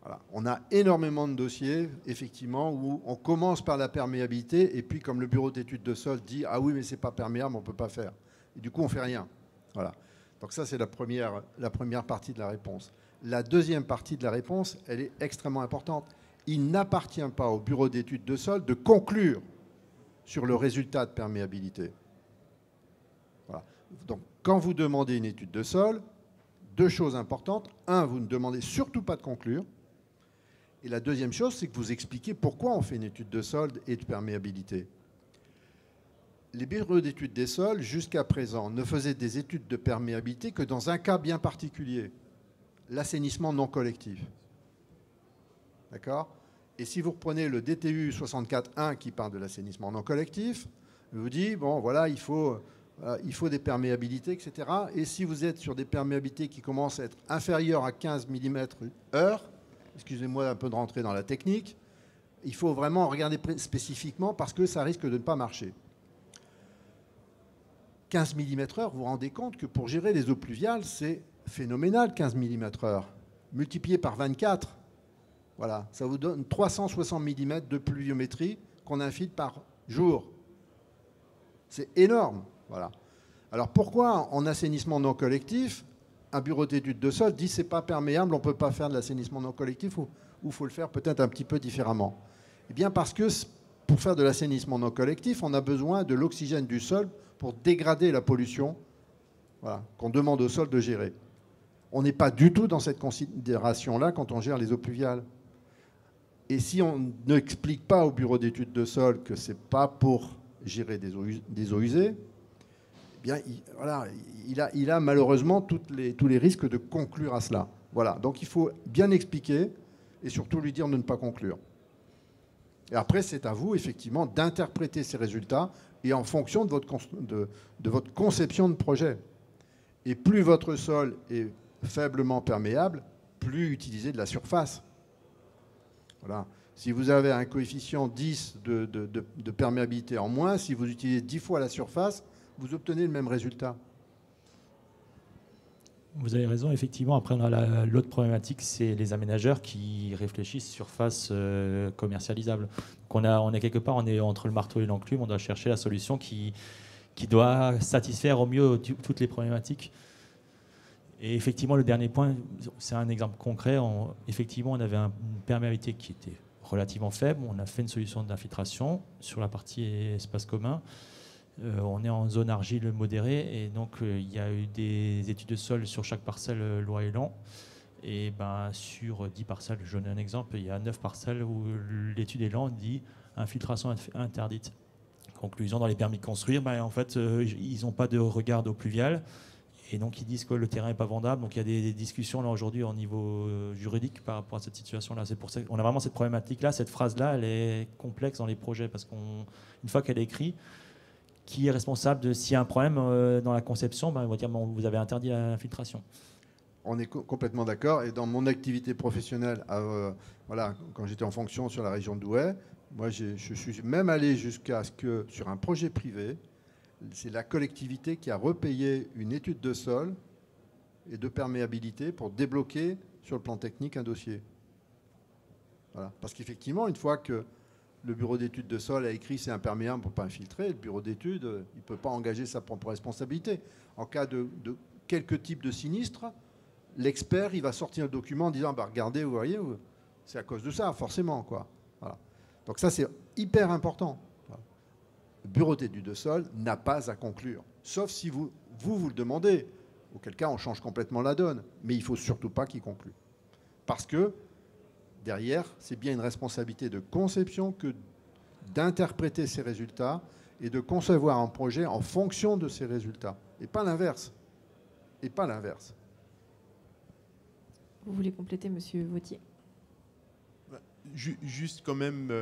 S2: Voilà. On a énormément de dossiers, effectivement, où on commence par la perméabilité et puis, comme le bureau d'études de sol dit « Ah oui, mais c'est pas perméable, on ne peut pas faire ». Et du coup, on ne fait rien. Voilà. Donc ça, c'est la première partie de la réponse. La deuxième partie de la réponse, elle est extrêmement importante. Il n'appartient pas au bureau d'études de sol de conclure sur le résultat de perméabilité. Voilà. Donc, quand vous demandez une étude de sol, deux choses importantes. Un, vous ne demandez surtout pas de conclure. Et la deuxième chose, c'est que vous expliquez pourquoi on fait une étude de sol et de perméabilité. Les bureaux d'études des sols, jusqu'à présent, ne faisaient des études de perméabilité que dans un cas bien particulier, l'assainissement non collectif. D'accord? Et si vous reprenez le DTU 64.1 qui parle de l'assainissement non collectif, il vous dit, bon, voilà, il faut des perméabilités, etc. Et si vous êtes sur des perméabilités qui commencent à être inférieures à 15 mm/h, excusez-moi un peu de rentrer dans la technique, il faut vraiment regarder spécifiquement parce que ça risque de ne pas marcher. 15 mm/h, vous vous rendez compte que pour gérer les eaux pluviales, c'est phénoménal, 15 mm/h. Multiplié par 24, voilà, ça vous donne 360 mm de pluviométrie qu'on infiltre par jour. C'est énorme. Voilà. Alors pourquoi en assainissement non collectif, un bureau d'études de sol dit c'est pas perméable, on ne peut pas faire de l'assainissement non collectif ou il faut le faire peut-être un petit peu différemment? Eh bien parce que pour faire de l'assainissement non collectif, on a besoin de l'oxygène du sol pour dégrader la pollution, voilà, qu'on demande au sol de gérer. On n'est pas du tout dans cette considération-là quand on gère les eaux pluviales. Et si on n'explique pas au bureau d'études de sol que ce n'est pas pour gérer des eaux usées, eh bien, il a malheureusement tous les risques de conclure à cela. Voilà. Donc il faut bien expliquer et surtout lui dire de ne pas conclure. Et après, c'est à vous, effectivement, d'interpréter ces résultats et en fonction de votre conception de projet. Et plus votre sol est faiblement perméable, plus utilisez de la surface. Voilà. Si vous avez un coefficient 10 de perméabilité en moins, si vous utilisez 10 fois la surface, vous obtenez le même résultat.
S12: Vous avez raison, effectivement. Après, on a l'autre problématique, c'est les aménageurs qui réfléchissent surface commercialisable. Donc on est quelque part, on est entre le marteau et l'enclume, on doit chercher la solution qui doit satisfaire au mieux toutes les problématiques. Et effectivement, le dernier point, c'est un exemple concret. Effectivement, on avait une perméabilité qui était relativement faible. On a fait une solution d'infiltration sur la partie espace commun. On est en zone argile modérée et donc il y a eu des études de sol sur chaque parcelle loi Elan. Et sur 10 parcelles, je donne un exemple, il y a 9 parcelles où l'étude Elan dit infiltration interdite. Conclusion, dans les permis de construire, en fait, ils n'ont pas de regard d'eau pluviale. Et donc, ils disent que le terrain n'est pas vendable. Donc, il y a des discussions là aujourd'hui au niveau juridique par rapport à cette situation-là. C'est pour ça qu'on a vraiment cette problématique-là. Cette phrase-là, elle est complexe dans les projets parce qu'une fois qu'elle est écrite, qui est responsable de s'il y a un problème dans la conception, on va dire vous avez interdit l'infiltration.
S2: On est complètement d'accord. Et dans mon activité professionnelle, voilà, quand j'étais en fonction sur la région de Douai, moi, je suis même allé jusqu'à ce que, sur un projet privé, c'est la collectivité qui a repayé une étude de sol et de perméabilité pour débloquer sur le plan technique un dossier. Voilà. Parce qu'effectivement, une fois que le bureau d'études de sol a écrit c'est imperméable pour ne pas infiltrer, le bureau d'études, il ne peut pas engager sa propre responsabilité. En cas de quelques types de sinistres, l'expert, il va sortir le document en disant regardez, vous voyez, c'est à cause de ça, forcément, quoi. Voilà. Donc ça, c'est hyper important. Le bureau d'études de sol n'a pas à conclure, sauf si vous le demandez, auquel cas on change complètement la donne. Mais il ne faut surtout pas qu'il conclue. Parce que derrière, c'est bien une responsabilité de conception que d'interpréter ces résultats et de concevoir un projet en fonction de ces résultats. Et pas l'inverse. Et pas l'inverse.
S1: Vous voulez compléter, Monsieur Vautier?
S6: Juste quand même,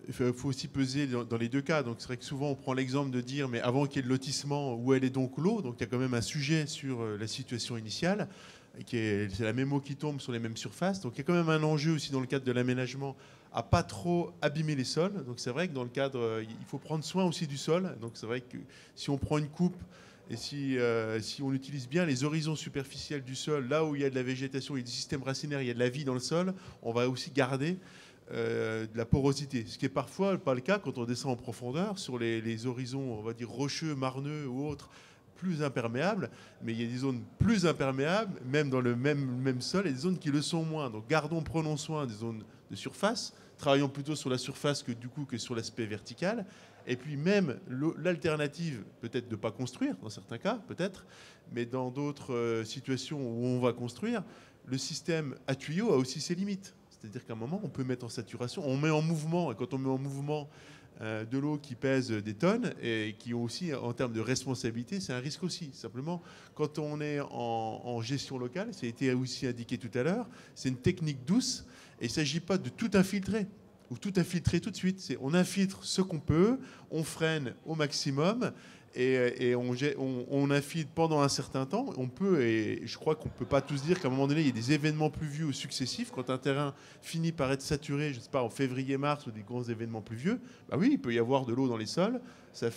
S6: il faut aussi peser dans les deux cas. Donc c'est vrai que souvent on prend l'exemple de dire, mais avant qu'il y ait le lotissement, où elle est donc l'eau? Donc il y a quand même un sujet sur la situation initiale, c'est la même eau qui tombe sur les mêmes surfaces. Donc il y a quand même un enjeu aussi dans le cadre de l'aménagement à pas trop abîmer les sols. Donc c'est vrai que dans le cadre, il faut prendre soin aussi du sol. Donc c'est vrai que si on prend une coupe et si on utilise bien les horizons superficiels du sol, là où il y a de la végétation, il y a du système racinaire, il y a de la vie dans le sol, on va aussi garder de la porosité. Ce qui est parfois pas le cas quand on descend en profondeur sur les horizons, on va dire rocheux, marneux ou autres, plus imperméables. Mais il y a des zones plus imperméables, même dans le même sol, et des zones qui le sont moins. Donc prenons soin des zones de surface, travaillons plutôt sur la surface que sur l'aspect vertical. Et puis même l'alternative, peut-être de ne pas construire, dans certains cas, peut-être, mais dans d'autres situations où on va construire, le système à tuyaux a aussi ses limites. C'est-à-dire qu'à un moment, on peut mettre en saturation, on met en mouvement, et quand on met en mouvement de l'eau qui pèse des tonnes, et qui ont aussi, en termes de responsabilité, c'est un risque aussi. Simplement, quand on est en gestion locale, ça a été aussi indiqué tout à l'heure, c'est une technique douce, et il ne s'agit pas de tout infiltrer, ou tout infiltrer tout de suite. On infiltre ce qu'on peut, on freine au maximum, et on infiltre pendant un certain temps. On peut, et je crois qu'on ne peut pas tous dire qu'à un moment donné, il y a des événements pluvieux ou successifs. Quand un terrain finit par être saturé, je ne sais pas, en février-mars, ou des grands événements pluvieux, bah oui, il peut y avoir de l'eau dans les sols, ça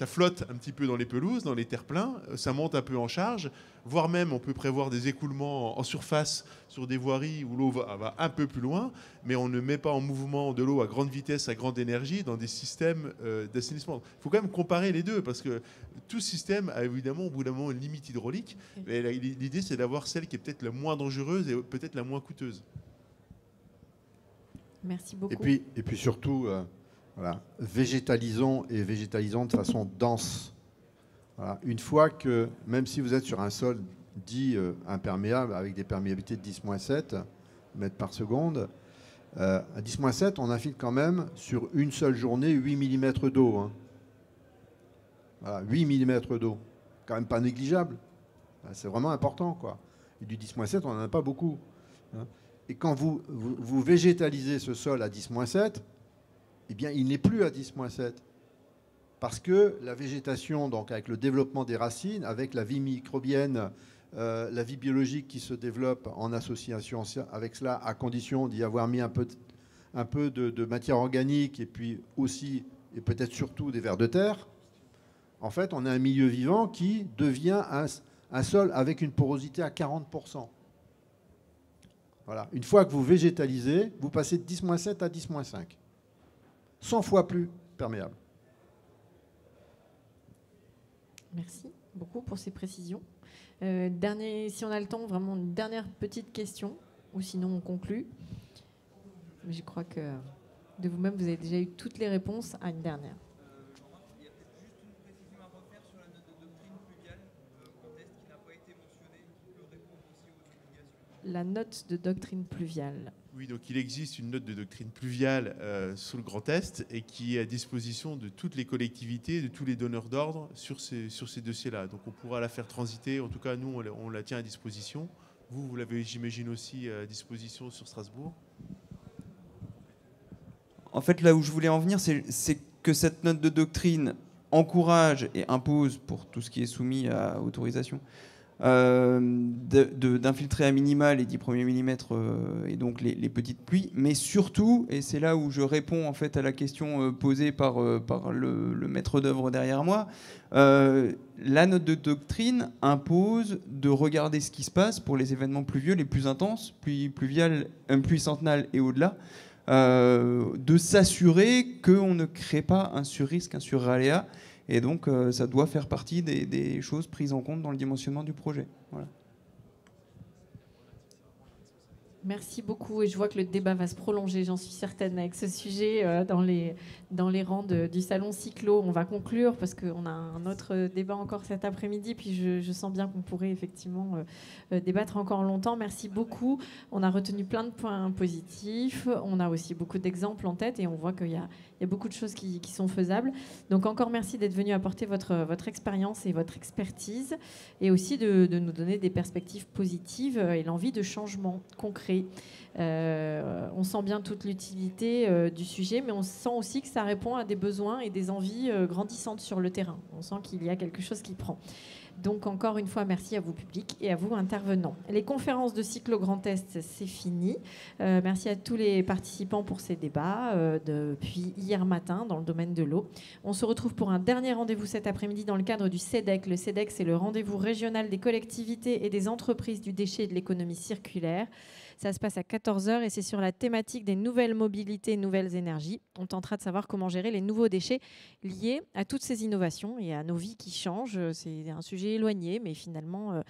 S6: flotte un petit peu dans les pelouses, dans les terre-pleins, ça monte un peu en charge, voire même on peut prévoir des écoulements en surface sur des voiries où l'eau va un peu plus loin, mais on ne met pas en mouvement de l'eau à grande vitesse, à grande énergie dans des systèmes d'assainissement. Il faut quand même comparer les deux, parce que tout système a évidemment au bout d'un moment une limite hydraulique, mais l'idée c'est d'avoir celle qui est peut-être la moins dangereuse et peut-être la moins coûteuse.
S1: Merci beaucoup.
S2: Et puis surtout... voilà. Végétalisons de façon dense. Voilà. Une fois que, même si vous êtes sur un sol dit imperméable, avec des perméabilités de 10-7 mètres par seconde, à 10-7, on infiltre quand même sur une seule journée 8 mm d'eau. Hein. Voilà, 8 mm d'eau. Quand même pas négligeable. C'est vraiment important, quoi. Et du 10-7, on n'en a pas beaucoup. Hein. Et quand vous végétalisez ce sol à 10-7, eh bien, il n'est plus à 10-7. Parce que la végétation, donc avec le développement des racines, avec la vie microbienne, la vie biologique qui se développe en association avec cela, à condition d'y avoir mis un peu de matière organique et puis aussi, et peut-être surtout, des vers de terre, en fait, on a un milieu vivant qui devient un sol avec une porosité à 40%. Voilà. Une fois que vous végétalisez, vous passez de 10-7 à 10-5. 100 fois plus perméable.
S1: Merci beaucoup pour ces précisions. Si on a le temps, vraiment une dernière petite question, ou sinon on conclut. Je crois que de vous-même, vous avez déjà eu toutes les réponses à une dernière.
S11: Il y a peut-être juste une précision à refaire sur la note de doctrine pluviale, quand est-ce qui n'a pas été mentionnée, qui peut répondre aussi aux obligations.
S1: La note de doctrine pluviale.
S6: Oui, donc il existe une note de doctrine pluviale sous le Grand Est et qui est à disposition de toutes les collectivités, de tous les donneurs d'ordre sur ces dossiers-là. Donc on pourra la faire transiter, en tout cas nous on la tient à disposition. Vous l'avez, j'imagine, aussi à disposition sur Strasbourg.
S11: En fait, là où je voulais en venir, c'est que cette note de doctrine encourage et impose, pour tout ce qui est soumis à autorisation, d'infiltrer à minima les 10 premiers millimètres et donc les petites pluies, mais surtout, et c'est là où je réponds en fait à la question posée par le maître d'œuvre derrière moi, la note de doctrine impose de regarder ce qui se passe pour les événements pluvieux les plus intenses, pluie centenale et au-delà, de s'assurer qu'on ne crée pas un surrisque, un surraléa. Et donc, ça doit faire partie des choses prises en compte dans le dimensionnement du projet. Voilà.
S1: Merci beaucoup. Et je vois que le débat va se prolonger, j'en suis certaine, avec ce sujet dans les rangs du salon Cyclo. On va conclure parce qu'on a un autre débat encore cet après-midi. Puis je sens bien qu'on pourrait effectivement débattre encore longtemps. Merci beaucoup. On a retenu plein de points positifs. On a aussi beaucoup d'exemples en tête et on voit qu'il y a beaucoup de choses qui sont faisables. Donc encore merci d'être venu apporter votre expérience et votre expertise et aussi de nous donner des perspectives positives et l'envie de changement concret. On sent bien toute l'utilité du sujet, mais on sent aussi que ça répond à des besoins et des envies grandissantes sur le terrain. On sent qu'il y a quelque chose qui prend. Donc encore une fois, merci à vous public et à vous intervenants. Les conférences de Cyclo Grand Est, c'est fini. Merci à tous les participants pour ces débats depuis hier matin dans le domaine de l'eau. On se retrouve pour un dernier rendez-vous cet après-midi dans le cadre du CEDEC. Le CEDEC, c'est le rendez-vous régional des collectivités et des entreprises du déchet et de l'économie circulaire. Ça se passe à 14h et c'est sur la thématique des nouvelles mobilités, nouvelles énergies. On tentera de savoir comment gérer les nouveaux déchets liés à toutes ces innovations et à nos vies qui changent. C'est un sujet éloigné, mais finalement,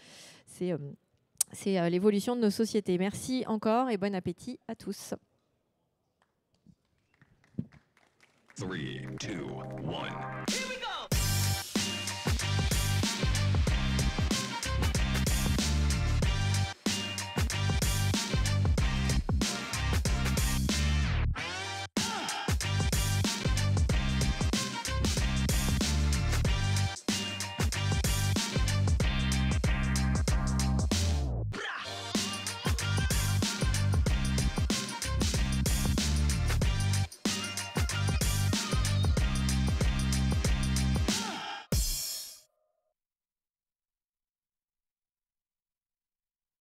S1: c'est l'évolution de nos sociétés. Merci encore et bon appétit à tous.
S13: 3, 2, 1.